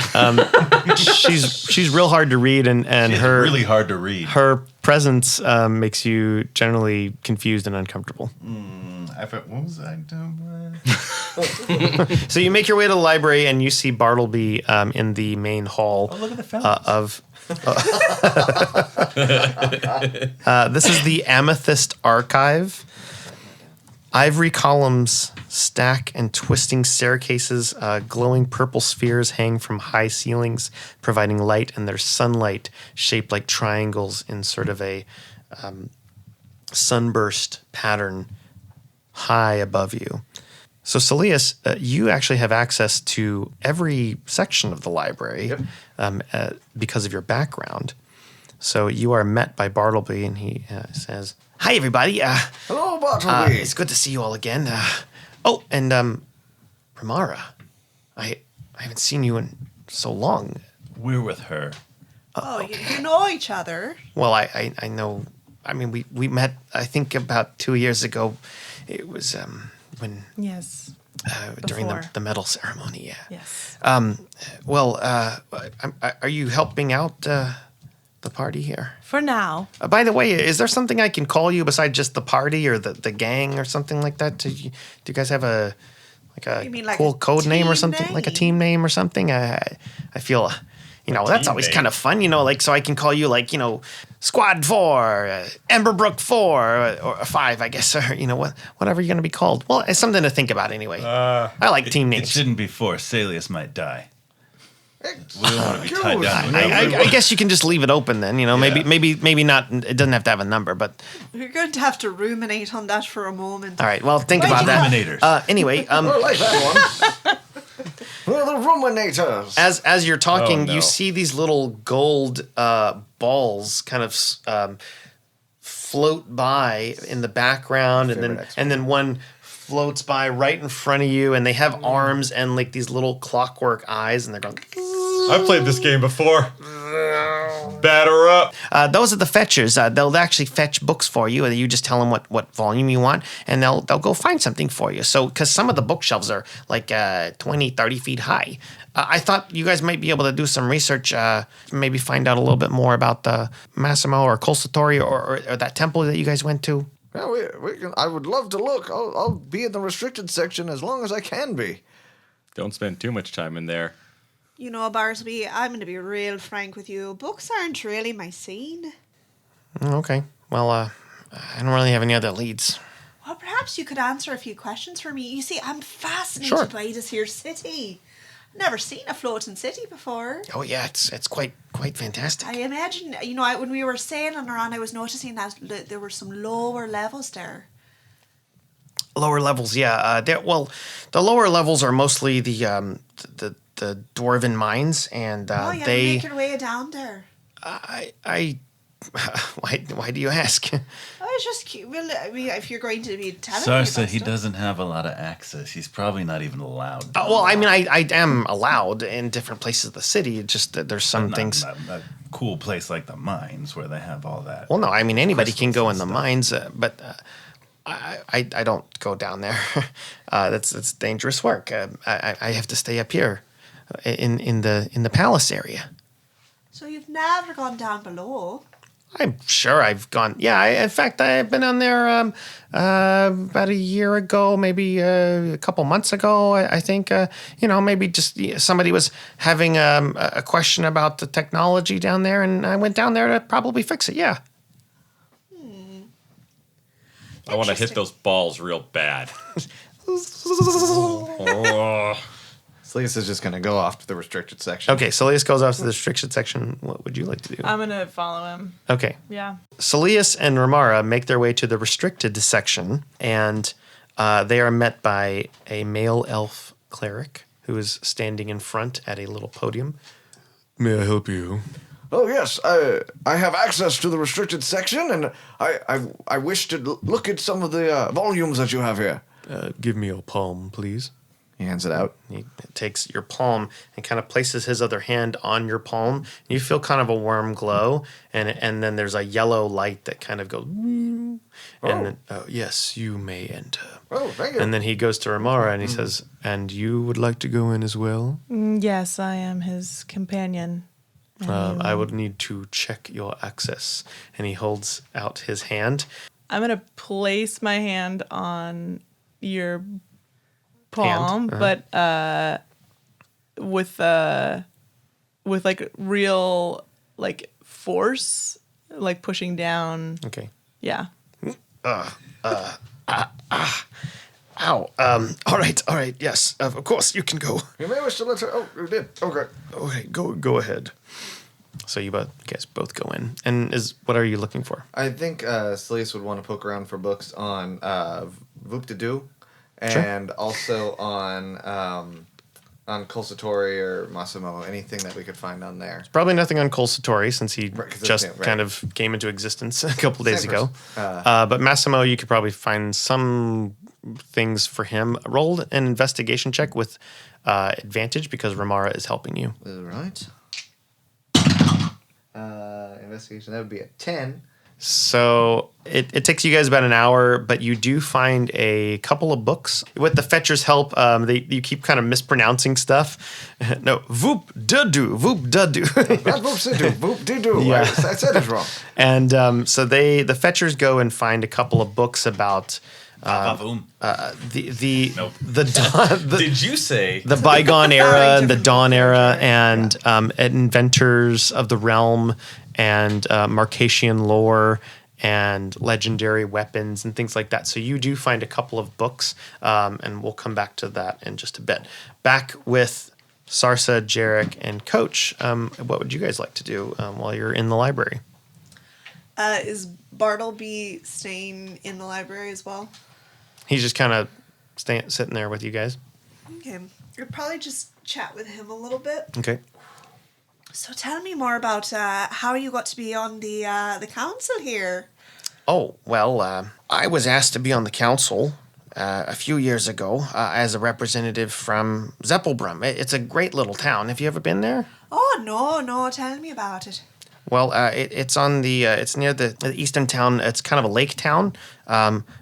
She's real hard to read, and She's her really hard to read. her presence makes you generally confused and uncomfortable. What was I doing? So you make your way to the library, and you see Bartleby in the main hall. Oh, look at the fellas. This is the Amethyst Archive. Ivory columns stack and twisting staircases, glowing purple spheres hang from high ceilings, providing light, and there's sunlight shaped like triangles in sort of a sunburst pattern high above you. So, Saeleas, you actually have access to every section of the library because of your background. So you are met by Bartleby, and he says, "Hi, everybody. Hello, Bartleby. It's good to see you all again. And Remara, I haven't seen you in so long. We're with her. Oh, you know each other. Well, I know. I mean, we met, I think, about 2 years ago. It was when Yes. during Before. the medal ceremony. Yeah. Yes. Are you helping out the party here? For now. By the way, is there something I can call you besides just the party or the gang or something like that? Do you guys have a You mean like cool a code name or team something, like a name? team name or something? I feel, that's team always name. kind of fun, like so I can call you like, Squad 4, Emberbrook 4, or 5, I guess, or whatever you're gonna be called. Well, it's something to think about anyway. I like team It names. shouldn't be 4. Saeleas might die. We don't want to be tied down. I guess you can just leave it open then. You know, maybe not. It doesn't have to have a number, but We're going to have to ruminate on that for a moment. all right. Well, think about that. Ruminators. Anyway, I like that one. We're the ruminators. as you're talking, Oh, no. you see these little gold balls kind of float by in the background, and then one floats by right in front of you, and they have arms and like these little clockwork eyes, and they're going. I've played this game before. Batter up. Those are the fetchers. They'll actually fetch books for you, and you just tell them what volume you want, and they'll go find something for you. So, because some of the bookshelves are like 20, 30 feet high. I thought you guys might be able to do some research, maybe find out a little bit more about the Massimo or Colsatori or that temple that you guys went to. Yeah, we can. I would love to look. I'll be in the restricted section as long as I can be. Don't spend too much time in there. You know, Bartleby, I'm going to be real frank with you. Books aren't really my scene. Okay. Well, I don't really have any other leads. Well, perhaps you could answer a few questions for me. You see, I'm fascinated Sure. by this here city. Never seen a floating city before. Oh yeah, it's quite fantastic. I imagine, when we were sailing around, I was noticing that there were some lower levels there. Lower levels, yeah. The lower levels are mostly the dwarven mines, and Oh, you they. make your way down there. Why do you ask? I was just curious. Well, I mean, if you're going to be telling me Sarsa, about he stuff. doesn't have a lot of access. He's probably not even allowed. Well, I mean, I am allowed in different places of the city. It's just that there's some Not things. a cool place like the mines where they have all that. Well, no, I mean anybody can go in crystals the and stuff. mines, but I don't go down there. That's dangerous work. I have to stay up here, in the palace area. So you've never gone down below. I'm sure I've gone. Yeah, in fact, I've been on there about a year ago, maybe a couple months ago. I think, maybe just somebody was having a question about the technology down there, and I went down there to probably fix it. Yeah. I want to hit those balls real bad. Oh. Saeleas is just going to go off to the restricted section. Okay, Saeleas goes off to the restricted section. What would you like to do? I'm gonna follow him. Okay. Yeah. Saeleas and Remara make their way to the restricted section, and they are met by a male elf cleric who is standing in front at a little podium. May I help you? Oh yes, I have access to the restricted section, and I wish to look at some of the volumes that you have here. Give me your palm, please. He hands it out. He takes your palm and kind of places his other hand on your palm. You feel kind of a warm glow, and then there's a yellow light that kind of goes. And then, yes, you may enter. Oh, thank you. And then he goes to Remara and he says, "And you would like to go in as well? Yes, I am his companion. I would need to check your access." And he holds out his hand. I'm gonna place my hand on your palm, but with like real like force, like pushing down. Okay. Yeah. Ow. All right. Yes, of course you can go. You may wish to let her. Oh, you did. Okay. Okay, go ahead. So you guys both go in. And what are you looking for? I think Saeleas would want to poke around for books on Voop de Doo, and also on Colsatori or Massimo, anything that we could find on there. Probably nothing on Colsatori since he Right, 'cause just it's- right. kind of came into existence a couple days Same ago. person. But Massimo, you could probably find some things for him. Roll an investigation check with advantage because Remara is helping you. All right. Investigation, that would be a 10. So it takes you guys about an hour, but you do find a couple of books. With the fetcher's help, you keep kind of mispronouncing stuff. No, Voop de Doo, Voop de Doo. Not Voop de Doo, Voop de Doo. Yeah. I said it wrong. And so the fetchers go and find a couple of books about Boom. Did you say? the bygone era and the dawn era and inventors of the realm and Marcatian lore and legendary weapons and things like that. So you do find a couple of books, and we'll come back to that in just a bit. Back with Sarsa, Jerik, and Coach, what would you guys like to do while you're in the library? Is Bartleby staying in the library as well? He's just kind of sitting there with you guys. Okay. I'd probably just chat with him a little bit. Okay. So tell me more about how you got to be on the council here. Oh, well, I was asked to be on the council a few years ago as a representative from Zeppelbrum. It's a great little town. Have you ever been there? Oh, no, tell me about it. Well, it's on it's near the eastern town. It's kind of a lake town,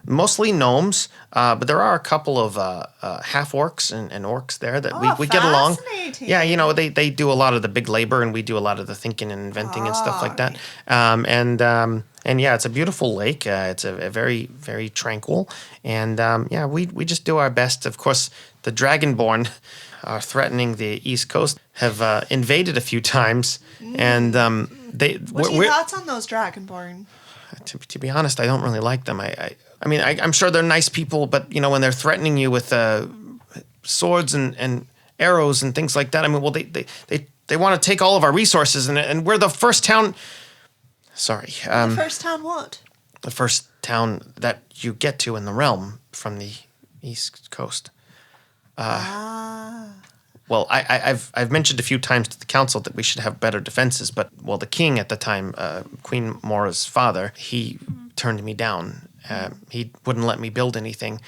mostly gnomes, but there are a couple of half orcs and orcs there that we get along. Fascinating. Yeah, you know, they do a lot of the big labor, and we do a lot of the thinking and inventing and stuff like that. And yeah, it's a beautiful lake. It's a very, very tranquil, and yeah, we just do our best. Of course, the Dragonborn are threatening the East Coast, have invaded a few times, and What are your thoughts on those Dragonborn? To be honest, I don't really like them. I mean, I'm sure they're nice people, but you know, when they're threatening you with swords and arrows and things like that, I mean, well, they want to take all of our resources, and we're the first town. Sorry, The first town what? the first town that you get to in the realm from the East Coast. Well, I've mentioned a few times to the council that we should have better defenses, but, well, the king at the time, Queen Mora's father, he turned me down. He wouldn't let me build anything.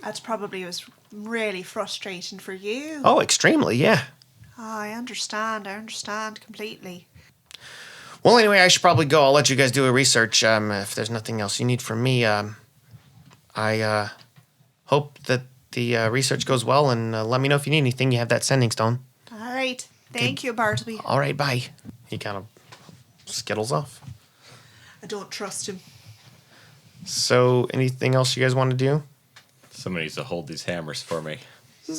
That probably was really frustrating for you. Oh, extremely, yeah. I understand completely. Well, anyway, I should probably go. I'll let you guys do a research. If there's nothing else you need from me, I hope that the research goes well, and let me know if you need anything. You have that sending stone. All right. Thank you, Bartleby. All right, bye. He kind of skittles off. I don't trust him. So, anything else you guys want to do? Somebody needs to hold these hammers for me. Hey,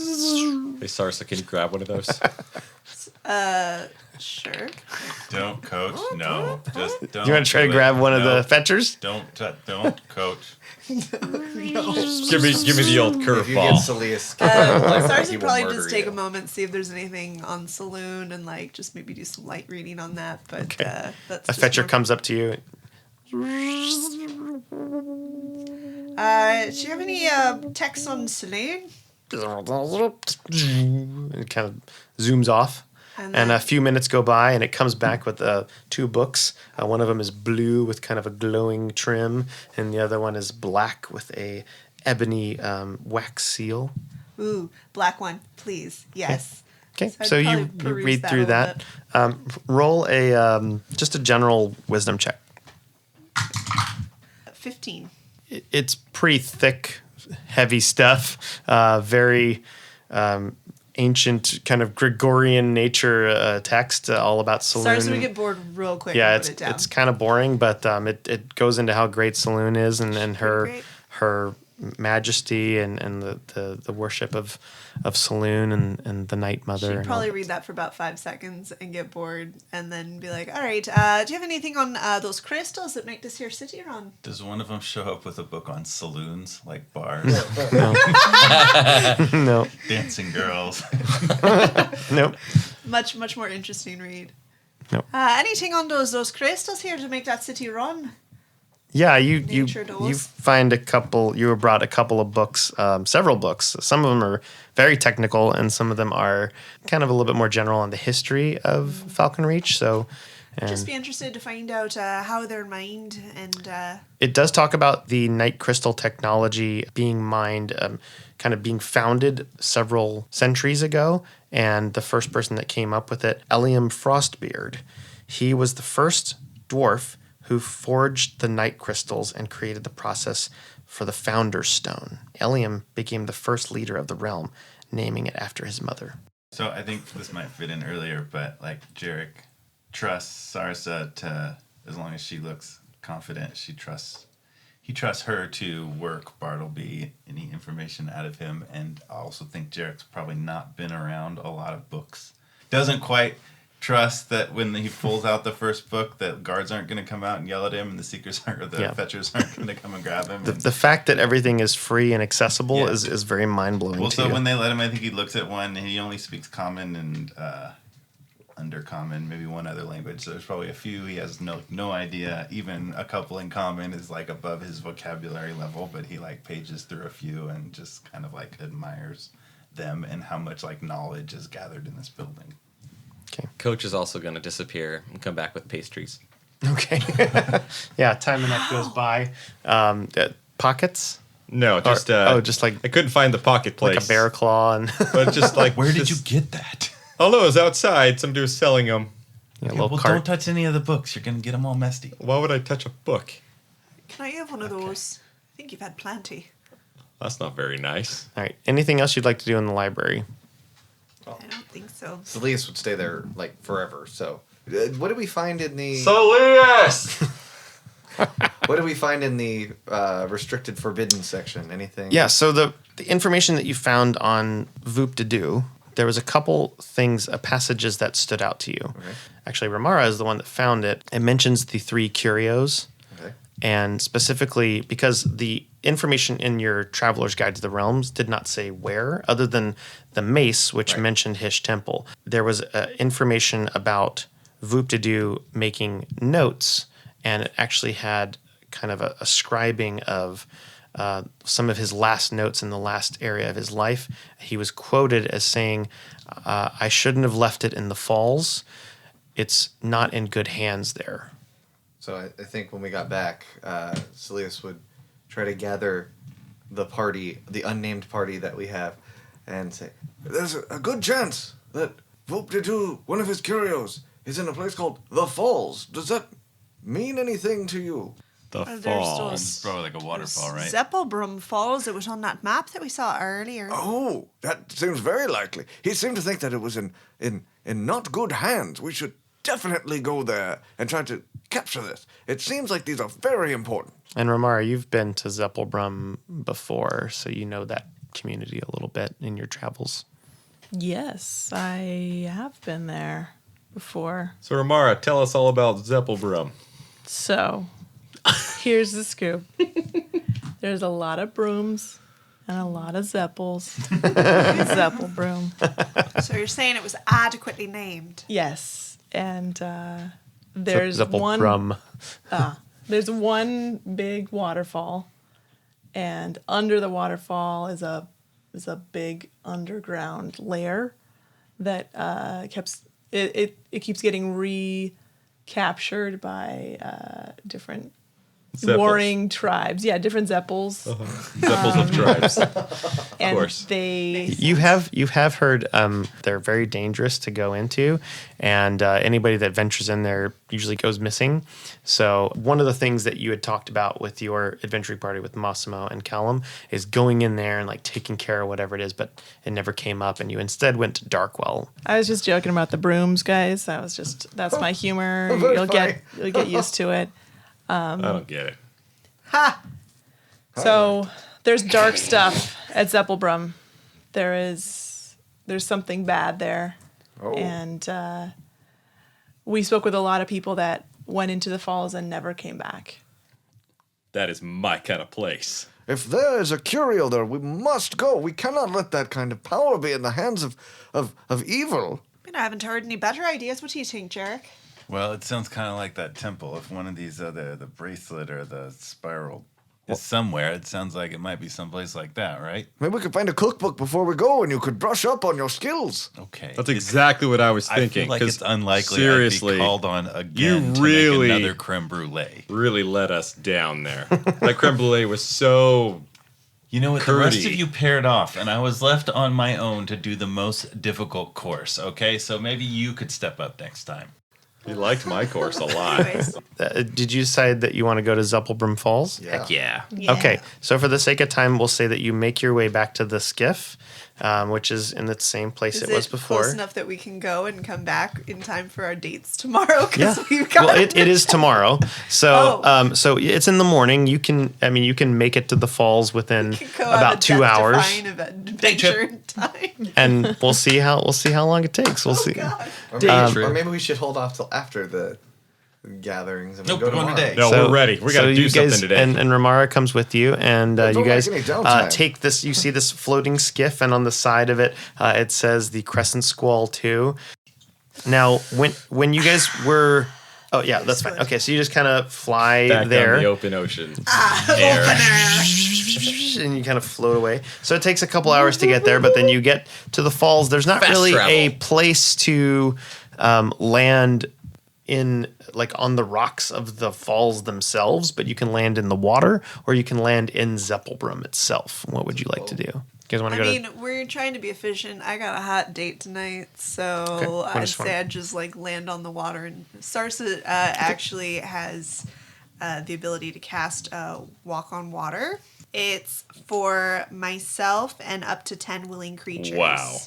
Sarsa, can you grab one of those? Sure. Don't, Coach. No, just don't. You want to try to do it. grab one of No. the fetchers? Don't, Coach. give me the old If you get curveball. Saeleas, Sarsa he would will probably murder just take you. a moment, see if there's anything on Saloon, and like just maybe do some light reading on that. But Okay. that's A just fetcher more- comes up to you. Do you have any text on Saloon? It kind of zooms off. And a few minutes go by, and it comes back with 2 books. One of them is blue with kind of a glowing trim, and the other one is black with a ebony wax seal. Ooh, black one, please. Yes. Okay, I'd so you probably peruse read that through a little that. Roll a just a general wisdom check. 15. It's pretty thick, heavy stuff. Very ancient, kind of Gregorian nature text, all about Saloon. Sorry, so we get bored real quick. Yeah, and put it down. it's kind of boring, but it goes into how great Saloon is and Great. her majesty and the worship of Saloon and the Night Mother. She'd and probably all. read that for about 5 seconds and get bored, and then be like, "All right, do you have anything on those crystals that make this here city run?" Does one of them show up with a book on saloons, like bars, No, dancing girls? nope. Much more interesting read. No. Anything on those crystals here to make that city run? Yeah, you Nature knows. find a couple. You were brought a couple of books, several books. Some of them are very technical, and some of them are kind of a little bit more general on the history of Falcon Reach. So, Just be interested to find out how they're mined and. it does talk about the night crystal technology being mined, kind of being founded several centuries ago, and the first person that came up with it, Eliam Frostbeard, he was the first dwarf who forged the night crystals and created the process for the Founder's Stone. Eliam became the first leader of the realm, naming it after his mother. So I think this might fit in earlier, but like Jerik trusts Sarsa to, as long as she looks confident, he trusts her to work Bartleby any information out of him. And I also think Jerik's probably not been around a lot of books. Doesn't quite trust that when he pulls out the first book, that guards aren't going to come out and yell at him, and the seekers aren't, or the fetchers aren't going to come and grab him. The fact that everything is free and accessible is very mind blowing. Well, to so you. when they let him, I think he looks at one, and he only speaks Common and Undercommon, maybe one other language. So there's probably a few he has no idea. Even a couple in Common is like above his vocabulary level, but he like pages through a few and just kind of like admires them and how much like knowledge is gathered in this building. Okay. Coach is also going to disappear and come back with pastries. Okay. Yeah, time enough goes by. Pockets? No, just just like I couldn't find the pocket place. like a bear claw and But just like Where did you get that? Oh no, it was outside. Somebody was selling them. a Okay, little well, cart. don't touch any of the books. You're going to get them all musty. Why would I touch a book? Can I have one of those? I think you've had plenty. That's not very nice. All right. Anything else you'd like to do in the library? I don't think so. Saeleas would stay there like forever. So, what did we find in the? Saeleas! What did we find in the restricted forbidden section? Anything? Yeah, so the information that you found on Voop de Doo, there was a couple things, passages that stood out to you. Okay. Actually, Remara is the one that found it. It mentions the 3 curios, Okay. and specifically because the information in your Traveler's Guide to the Realms did not say where, other than the mace, which Right. mentioned Hish Temple. There was information about Voop de Doo making notes, and it actually had kind of a scribing of some of his last notes in the last area of his life. He was quoted as saying, I shouldn't have left it in the falls. It's not in good hands there. So I think when we got back, Saeleas would try to gather the party, the unnamed party that we have, and say, "There's a good chance that Voop de Doo, one of his curios, is in a place called the Falls. Does that mean anything to you?" The Well, there's fall. those- It's probably like a waterfall, right? Zeppelbrum Falls. It was on that map that we saw earlier. Oh, that seems very likely. He seemed to think that it was in not good hands. We should definitely go there and try to capture this. It seems like these are very important. And Remara, you've been to Zeppelbrum before, so you know that community a little bit in your travels. Yes, I have been there before. So Remara, tell us all about Zeppelbrum. So, here's the scoop. There's a lot of brooms and a lot of Zeppels. Zeppelbroom. So you're saying it was adequately named. Yes, and there's one. Zeppelbrum. There's one big waterfall, and under the waterfall is a big underground lair that keeps getting recaptured by different Zeppels. warring tribes. Yeah, different Zeppels. Zeppels of tribes. And course. You have heard they're very dangerous to go into, and anybody that ventures in there usually goes missing. So one of the things that you had talked about with your adventuring party with Massimo and Callum is going in there and like taking care of whatever it is, but it never came up, and you instead went to Darkwell. I was just joking about the brooms, guys. That's my humor. Very You'll get used to it. I don't get it. Ha! So there's dark stuff at Zeppelbrum. There's something bad there. Oh. And we spoke with a lot of people that went into the falls and never came back. That is my kind of place. If there is a curio there, we must go. We cannot let that kind of power be in the hands of evil. I haven't heard any better ideas. What do you think, Jerik? Well, it sounds kind of like that temple. If one of these the bracelet or the spiral is somewhere, it sounds like it might be someplace like that, right? Maybe we could find a cookbook before we go and you could brush up on your skills. Okay. That's exactly what I was I thinking. feel like 'cause it's unlikely seriously, I'd be called on again to really- make another creme brulee. really let us down there. That creme brulee was so. You know what? The rest Curdy. of you paired off, and I was left on my own to do the most difficult course, okay? So maybe you could step up next time. He liked my course a lot. Anyways, Did you decide that you want to go to Zeppelbrum Falls? Heck yeah. yeah. Okay, so for the sake of time, we'll say that you make your way back to the skiff. which is in the same place Is it was before. close enough that we can go and come back in time for our dates tomorrow? Yeah. We've got Well, it is tomorrow. So so it's in the morning. You can make it to the falls within about 2 hours. Day trip. Time. And we'll see how long it takes. We'll see. Or maybe we should hold off till after the gatherings and Nope, go we're going tomorrow. today. No, we're ready. We got to do you guys, something today. And Remara comes with you, and you don't guys like any downtime. take this. You see this floating skiff, and on the side of it, it says the Crescent Squall 2. Now, when you guys were, oh yeah, that's fine. Okay, so you just kind of fly Back there, on the open ocean. air, and you kind of float away. So it takes a couple hours to get there, but then you get to the falls. There's not Fast really travel. a place to land in, like, on the rocks of the falls themselves, but you can land in the water, or you can land in Zeppelbrum itself. What would you like to do? You guys want to I go mean, we're trying to be efficient. I got a hot date tonight, so what I'd is fun? say I'd just like land on the water. And Sarsa actually has the ability to cast Walk on Water. It's for myself and up to 10 willing creatures. Wow.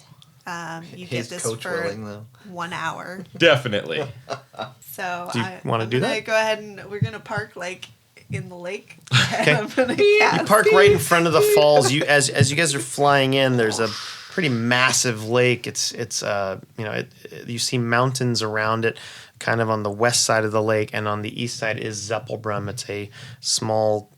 You His get this coach for willing, though. 1 hour. Definitely. So Do you wanna do that? Go ahead and we're gonna park like in the lake. Okay. And I'm gonna You cast. park right in front of the falls. You as you guys are flying in, there's a pretty massive lake. It's you see mountains around it, kind of on the west side of the lake, and on the east side is Zeppelbrum. It's a small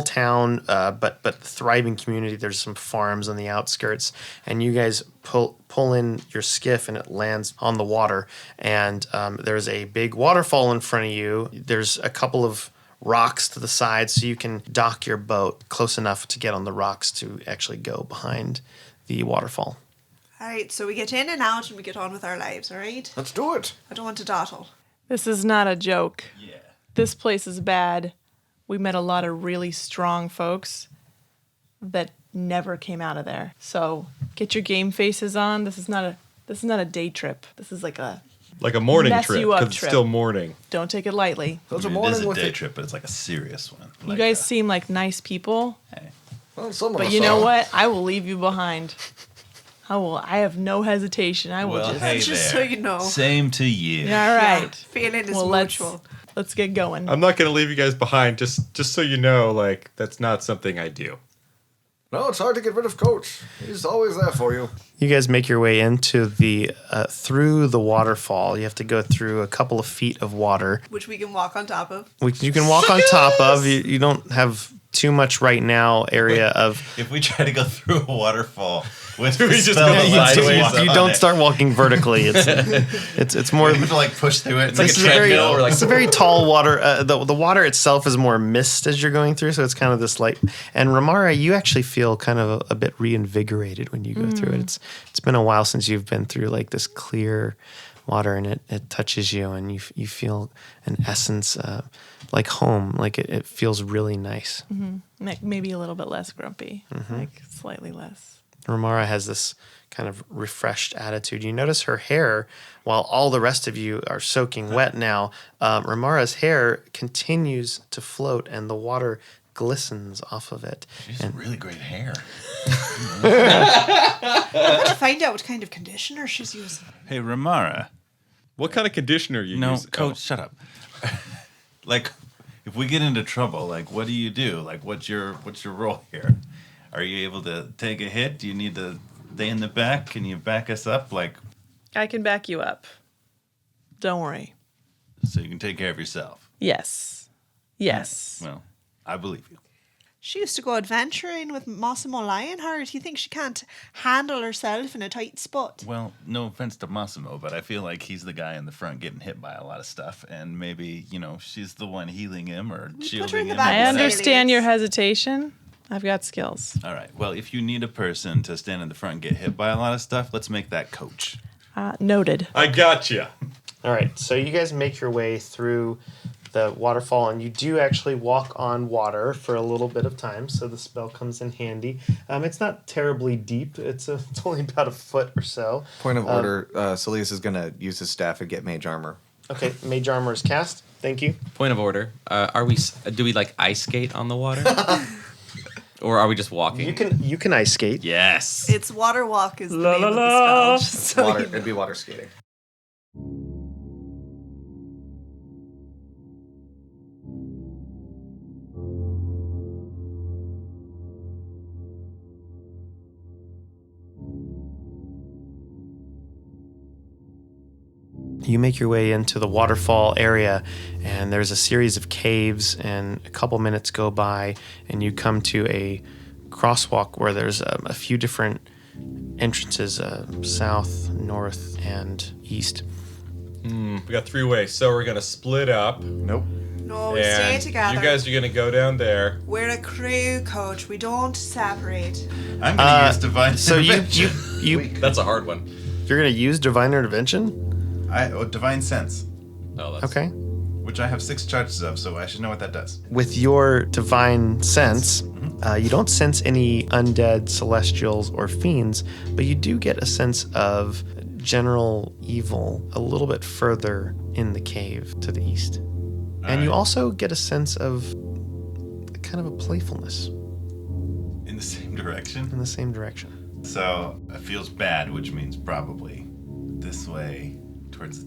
town, but thriving community. There's some farms on the outskirts, and you guys pull in your skiff, and it lands on the water. And there's a big waterfall in front of you. There's a couple of rocks to the side, so you can dock your boat close enough to get on the rocks to actually go behind the waterfall. All right, so we get in and out and we get on with our lives. All right. Let's do it. I don't want to dawdle. This is not a joke. Yeah. This place is bad. We met a lot of really strong folks that never came out of there. So get your game faces on. This is not a day trip. This is like a morning Mess trip you up because it's trip. still morning. don't take it lightly. Those I are mean, it morning is a with day it. trip, but it's like a serious one. You Like, guys seem like nice people, Well, some of but us you know are. what? I will leave you behind. I have no hesitation. I will well, just. hey Just there. so you know. Same to you. All right. Feeling is Well, mutual. let's get going. I'm not going to leave you guys behind. Just so you know, like, that's not something I do. No, it's hard to get rid of Coach. He's always there for you. You guys make your way into the through the waterfall. You have to go through a couple of feet of water, Which we can walk on top of. which you can walk on top of. You don't have too much right now area of. If we try to go through a waterfall with We the just spell go of sideways on you it, don't start walking vertically. It's more. we have to like push through it. It's This is a very, it's a very tall water. The water itself is more mist as you're going through, so it's kind of this light. And Remara, you actually feel kind of a bit reinvigorated when you go through it. It's been a while since you've been through like this clear water, and it touches you, and you feel an essence like home. Like it feels really nice. Maybe a little bit less grumpy, like slightly less. Remara has this kind of refreshed attitude. You notice her hair, while all the rest of you are soaking wet now, Remara's hair continues to float, and the water glistens off of it. She's really great hair. I'm going to find out what kind of conditioner she's using. Hey, Remara. What kind of conditioner you No, use? Coach, shut up. Like, if we get into trouble, like, what do you do? Like, what's your role here? Are you able to take a hit? Do you need to stay in the back? Can you back us up? Like, I can back you up. Don't worry. so you can take care of yourself. Yes. Yes. Well, I believe you. She used to go adventuring with Massimo Leonheart. You think she can't handle herself in a tight spot? Well, no offense to Massimo, but I feel like he's the guy in the front getting hit by a lot of stuff, and maybe, she's the one healing him or her in shielding the him. back. I or understand Saeleas. your hesitation. I've got skills. All right. Well, if you need a person to stand in the front and get hit by a lot of stuff, let's make that Coach. Noted. I gotcha. All right, so you guys make your way through the waterfall, and you do actually walk on water for a little bit of time, so the spell comes in handy. It's not terribly deep. It's only about a foot or so. Point of order, Saeleas is going to use his staff and get mage armor. Okay, mage armor is cast. Thank you. Point of order. Do we like ice skate on the water? Or are we just walking? You can ice skate. Yes. It's water walk is the name of the spell. Just so Water. you know. It'd be water skating. You make your way into the waterfall area, and there's a series of caves, and a couple minutes go by, and you come to a crosswalk where there's a few different entrances, south, north, and east. We got 3 ways, so we're gonna split up. Nope. No, we stay together. You guys are gonna go down there. We're a crew, Coach. We don't separate. I'm gonna use divine. So intervention. you That's a hard one. you're gonna use divine intervention? Divine sense, Oh, that's Okay. which I have 6 charges of, so I should know what that does. With your divine sense, you don't sense any undead, celestials, or fiends, but you do get a sense of general evil a little bit further in the cave to the east. And you Alright. also get a sense of kind of a playfulness In the same direction. in the same direction. So it feels bad, which means probably this way,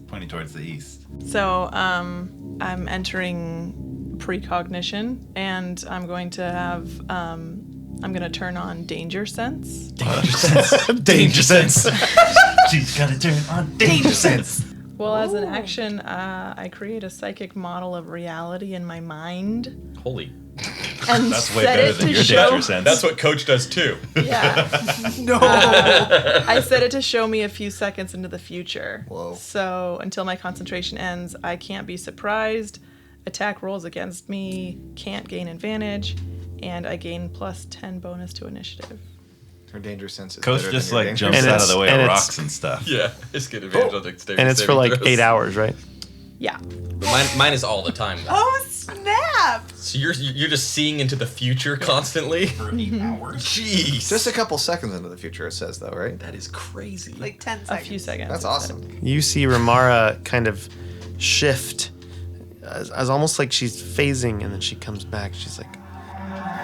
pointing towards the east. So I'm entering precognition, and I'm going to have I'm going to turn on danger sense. Danger sense. She's gotta turn on danger sense. Well, as an action, I create a psychic model of reality in my mind, Holy. and That's way set better it than to your show. danger sense. That's what Coach does too. Yeah. No. I set it to show me a few seconds into the future. Whoa. So until my concentration ends, I can't be surprised. Attack rolls against me can't gain advantage, and I gain plus 10 bonus to initiative. Her danger sense is Coach better just than your like danger jumps And out it's- of the way and of it's- rocks and stuff. Yeah, it's good advantage on dexterity. And it's for saving like throws. 8 hours, right? Yeah. But mine is all the time. Though. Oh, snap. So you're just seeing into the future constantly? For 8 hours. Jeez. Just a couple seconds into the future, it says, though, right? That is crazy. Like 10 A seconds. few seconds. That's awesome. You see Remara kind of shift as almost like she's phasing, and then she comes back. She's like,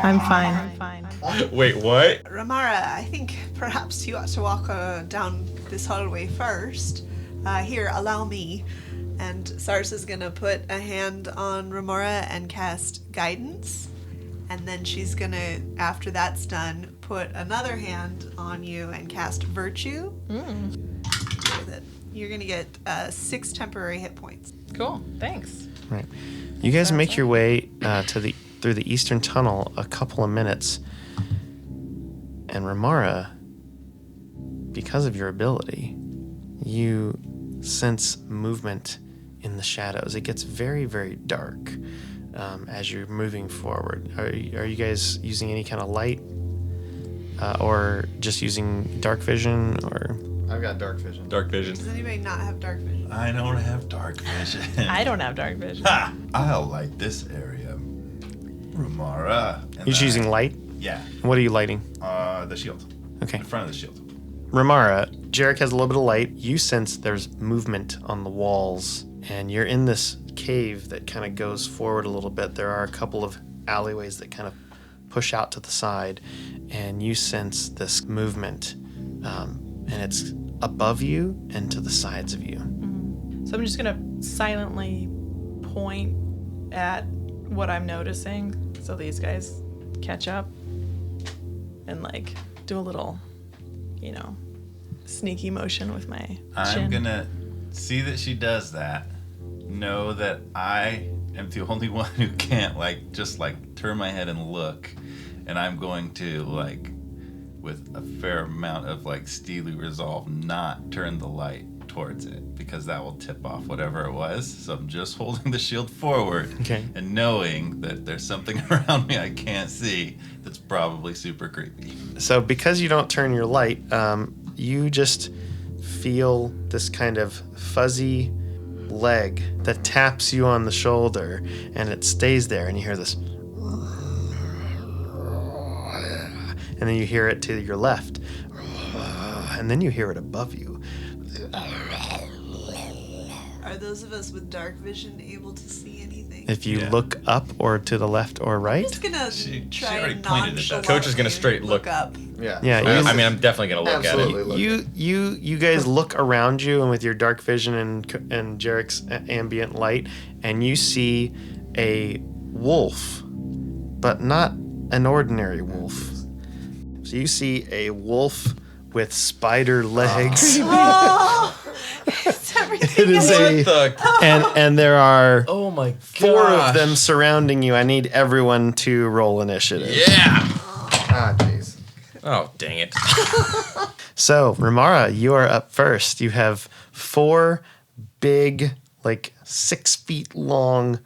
I'm fine. I'm fine. Wait, what? Remara, I think perhaps you ought to walk down this hallway first. Here, allow me. And Sarsa's gonna put a hand on Remara and cast guidance. And then she's gonna, after that's done, put another hand on you and cast virtue. With it. You're gonna get 6 temporary hit points. Cool. Thanks. right. You guys make your way through the eastern tunnel a couple of minutes, and Remara, because of your ability, you sense movement in the shadows. It gets very, very dark as you're moving forward. Are you guys using any kind of light, or just using dark vision, or? I've got dark vision. Dark vision. Does anybody not have dark vision? I don't have dark vision. I don't have dark vision. Ha! I'll light this area. Remara. And You're just using light? Yeah. What are you lighting? The shield. Okay. In front of the shield. Remara, Jerik has a little bit of light. You sense there's movement on the walls, and you're in this cave that kind of goes forward a little bit. There are a couple of alleyways that kind of push out to the side, and you sense this movement, and it's above you and to the sides of you. So I'm just gonna silently point at what I'm noticing, so these guys catch up, and like do a little, sneaky motion with my chin. I'm gonna see that she does that. Know that I am the only one who can't just turn my head and look, and I'm going to with a fair amount of steely resolve not turn the light towards it, because that will tip off whatever it was. So I'm just holding the shield forward, Okay. and knowing that there's something around me I can't see that's probably super creepy. So because you don't turn your light, you just feel this kind of fuzzy leg that taps you on the shoulder, and it stays there, and you hear this, and then you hear it to your left, and then you hear it above you. Are those of us with dark vision able to see anything? If you look up or to the left or right. I'm just gonna try already and pointed at that. nonchalantly Coach is gonna straight look up. Yeah. Yeah, I mean, I'm definitely gonna look Absolutely. at Look you guys look around you, and with your dark vision and Jerik's ambient light, and you see a wolf, but not an ordinary wolf. So you see a wolf with spider legs. It's everything. It is it. and there are Oh my god. 4 of them surrounding you. I need everyone to roll initiative. Yeah. Ah, jeez. Oh dang it. So, Remara, you are up first. You have 4 big, like 6 feet long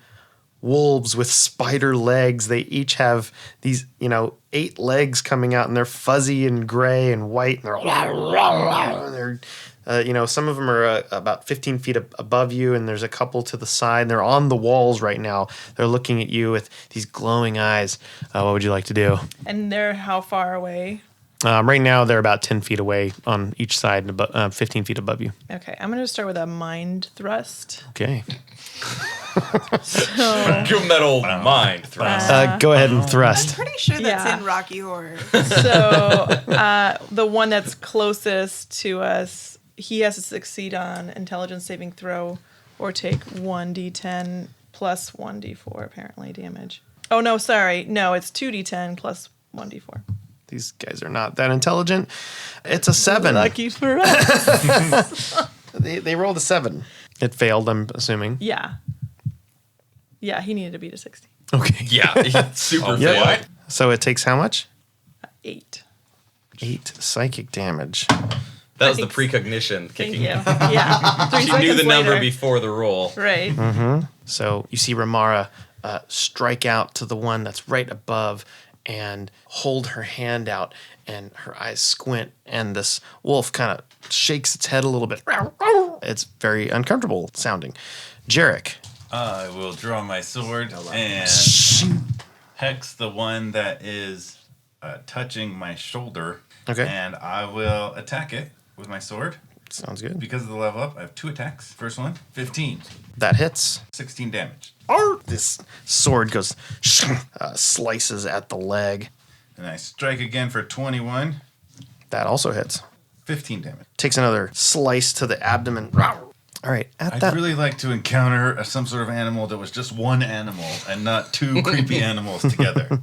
wolves with spider legs. They each have these, 8 legs coming out, and they're fuzzy and gray and white. And they're, some of them are about 15 feet above you, and there's a couple to the side. They're on the walls right now. They're looking at you with these glowing eyes. What would you like to do? And they're how far away? Right now, they're about 10 feet away on each side, and 15 feet above you. Okay, I'm gonna start with a mind thrust. Okay. So, Give him that old mind thrust. Go ahead and thrust. Pretty sure that's Yeah. in Rocky Horror. the one that's closest to us, he has to succeed on intelligence saving throw or take 1d10 plus 1d4 apparently damage. Oh no, sorry. No, it's 2d10 plus 1d4. These guys are not that intelligent. It's a 7. Lucky for us. They rolled a 7. It failed, I'm assuming. Yeah. Yeah, he needed to beat a 60. Okay. Yeah, he's super Yeah. failed. So it takes how much? 8. 8 psychic damage. That was the Thanks. precognition Thank kicking you. in. Yeah. 3 She knew the seconds number later. before the roll. Right. So you see Remara strike out to the one that's right above and hold her hand out, and her eyes squint, and this wolf kind of shakes its head a little bit. It's very uncomfortable sounding. Jerik. I will draw my sword and hex the one that is touching my shoulder. Okay. And I will attack it with my sword. Sounds good. Because of the level up, I have 2 attacks. First one, 15. That hits. 16 damage. This sword goes, slices at the leg. And I strike again for 21. That also hits. 15 damage. Takes another slice to the abdomen. All right, I'd really like to encounter some sort of animal that was just one animal and not 2 creepy animals together.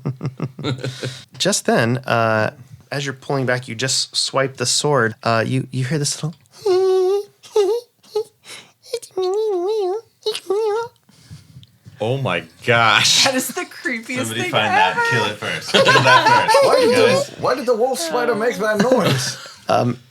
Just then, as you're pulling back, you just swipe the sword. You hear this little. Oh my gosh. That is the creepiest Somebody thing find ever. that. Kill it first. Kill that first. Why did the wolf spider make that noise?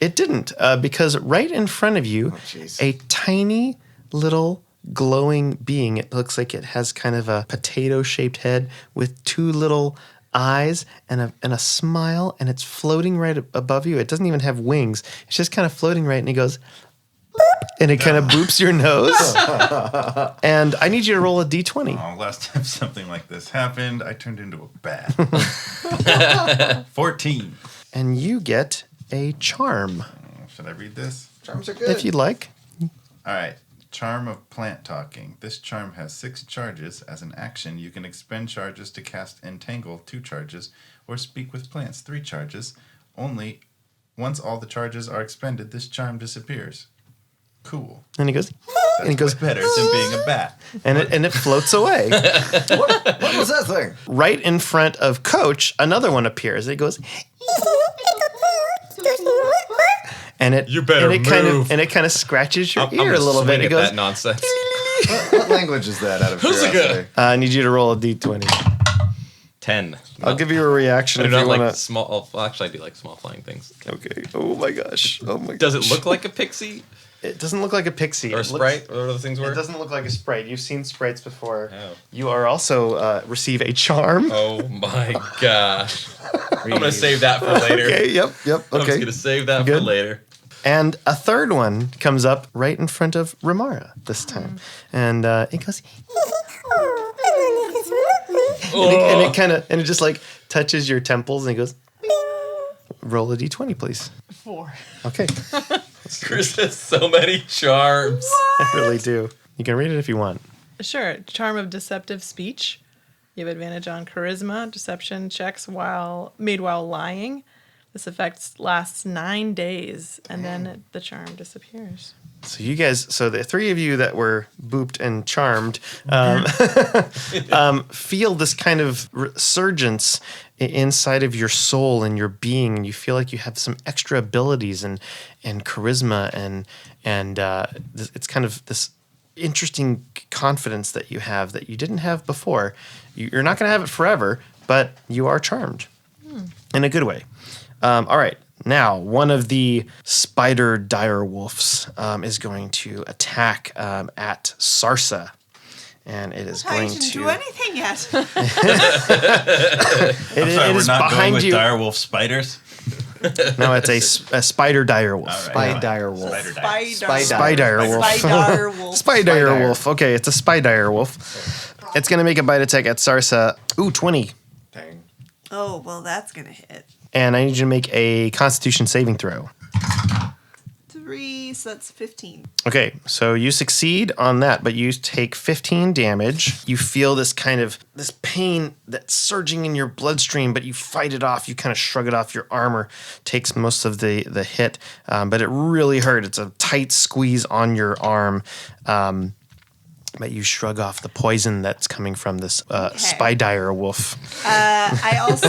It didn't, because right in front of you, jeez. a tiny little glowing being. It looks like it has kind of a potato-shaped head with 2 little eyes and a smile, and it's floating right above you. It doesn't even have wings. It's just kind of floating right, and it goes, boop, and it kind of boops your nose. And I need you to roll a d20. Oh, last time something like this happened, I turned into a bat. 14. And you get a charm, Should I read this? Charms are good. if you'd like. All right. Charm of Plant Talking. This charm has 6 charges. As an action, you can expend charges to cast Entangle 2 charges, or speak with plants 3 charges. Only once all the charges are expended, this charm disappears. Cool. And he goes, That's and he goes, way better than being a bat. and it floats away. What was that thing? Right in front of Coach, another one appears. It goes, and it You better and it kind move. of kind of scratches your I'm ear gonna a little swing bit. It at goes, that nonsense. What language is that out of curiosity? I need you to roll a d20. 10. I'll give you a reaction I do if not you like want to. small. Well, actually, I do like small flying things. Okay. Oh my gosh. Oh my. Does it gosh. look like a pixie It doesn't look like a pixie. or a It looks- sprite? Whatever those things were. It doesn't look like a sprite. You've seen sprites before. Oh. You are also receive a charm. Oh my gosh. I'm going to save that for later. Okay. Yep. I'm just Okay. going to save that for Good. later. And a third one comes up right in front of Remara this time, and it goes. And it kind of and it just like touches your temples, and it goes. Roll a d20, please. 4. Okay. Chris has so many charms. I really do. You can read it if you want. Sure. Charm of deceptive speech. You have advantage on charisma, deception checks made while lying. This effect lasts 9 days, and then the charm disappears. So the three of you that were booped and charmed feel this kind of resurgence inside of your soul and your being, and you feel like you have some extra abilities and charisma, and it's kind of this interesting confidence that you have that you didn't have before. You're not going to have it forever, but you are charmed in a good way. All right. Now, one of the spider dire wolves is going to attack at Sarsa. And it is I going didn't to do anything yet. it We're is not going behind with you. direwolf spiders. No, it's a spider dire wolf. Spy dire wolf. Spy dire wolf. Spider wolf. Spy dire wolf. Okay, it's a spy dire wolf. It's going to make a bite attack at Sarsa. Ooh, 20. Dang. Oh, well, that's going to hit. And I need you to make a Constitution saving throw. 3, so that's 15. Okay, so you succeed on that, but you take 15 damage. You feel this pain that's surging in your bloodstream, but you fight it off. You kind of shrug it off. Your armor takes most of the hit, but it really hurt. It's a tight squeeze on your arm. But you shrug off the poison that's coming from this spy dire wolf. I also,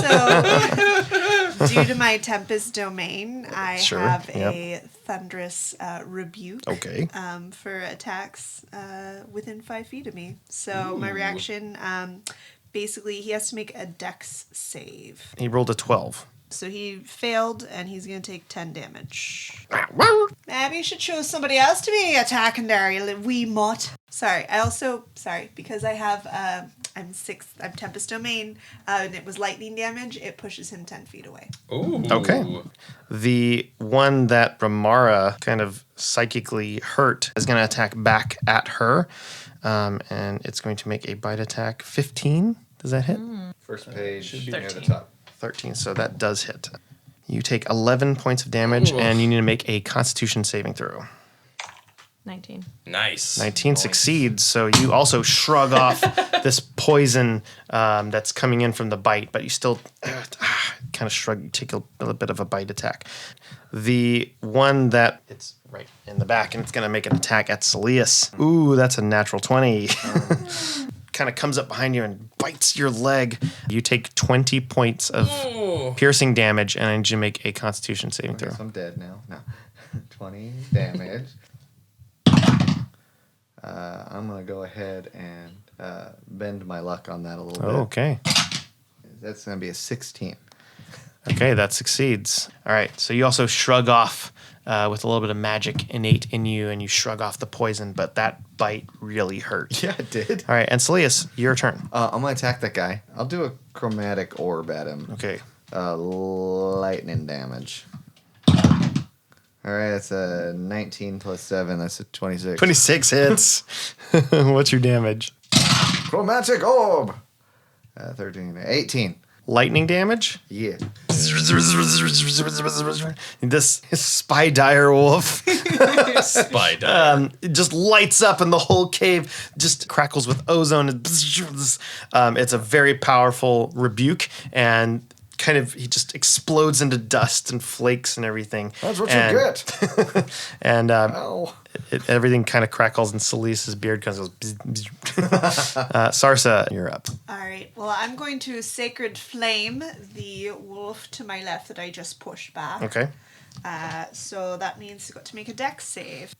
due to my Tempest domain, I have a thunderous rebuke for attacks within 5 feet of me. So my reaction, basically, he has to make a dex save. He rolled a 12. So he failed, and he's going to take 10 damage. Maybe you should choose somebody else to be attacking there, you wee mutt. Sorry, because I have, I'm Tempest Domain, and it was lightning damage, it pushes him 10 feet away. Ooh. Okay. The one that Remara kind of psychically hurt is going to attack back at her, and it's going to make a bite attack. 15, does that hit? First page Should be near the 13. top. 13, so that does hit. You take 11 points of damage, and you need to make a Constitution saving throw. 19. Nice. 19 succeeds, so you also shrug off this poison that's coming in from the bite, but you still kind of shrug. You take a little bit of a bite attack. The one that it's right in the back, and it's going to make an attack at Saeleas. Ooh, that's a natural 20. Kind of comes up behind you and bites your leg. You take 20 points of piercing damage, and I need you to make a Constitution saving throw. I'm dead now. No. 20 damage. I'm going to go ahead and bend my luck on that a little bit. Okay. That's going to be a 16. Okay, that succeeds. All right, so you also shrug off with a little bit of magic innate in you, and you shrug off the poison, but that bite really hurt. Yeah, it did. All right, and Saeleas, your turn. I'm going to attack that guy. I'll do a chromatic orb at him. Okay. Lightning damage. All right, that's a 19 plus 7. That's a 26. 26 hits. What's your damage? Chromatic orb. 13, 18. Lightning damage? Yeah. This spy dire wolf Spider. it just lights up, and the whole cave just crackles with ozone. It's a very powerful rebuke, and kind of he just explodes into dust and flakes and everything. That's what you get. And Ow. everything kind of crackles, and Saeleas' beard kind of goes. Sarsa, you're up. All right. Well, I'm going to Sacred Flame the wolf to my left that I just pushed back. Okay, So that means you've got to make a dex save.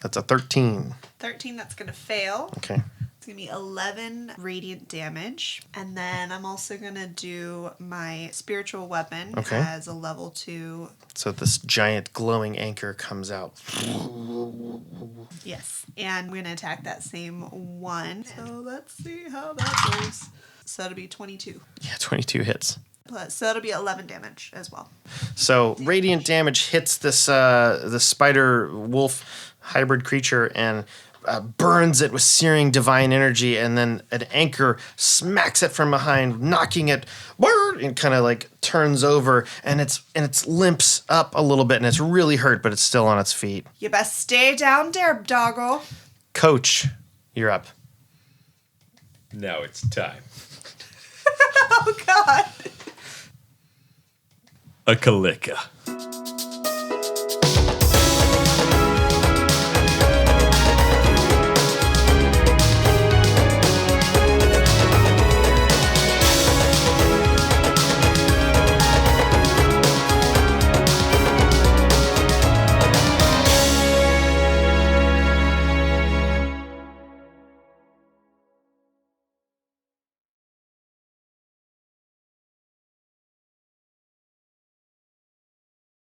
that's a 13. 13, that's going to fail. Okay. It's going to be 11 radiant damage. And then I'm also going to do my spiritual weapon as a level 2. So this giant glowing anchor comes out. Yes. And we're going to attack that same one. So let's see how that goes. So that'll be 22. Yeah, 22 hits. So that'll be 11 damage as well. So radiant damage hits this the spider wolf hybrid creature and burns it with searing divine energy, and then an anchor smacks it from behind, knocking it, and kind of like turns over, and it's limps up a little bit, and it's really hurt, but it's still on its feet. You best stay down there, doggo. Coach, you're up. Now it's time. Oh God. A Kalika.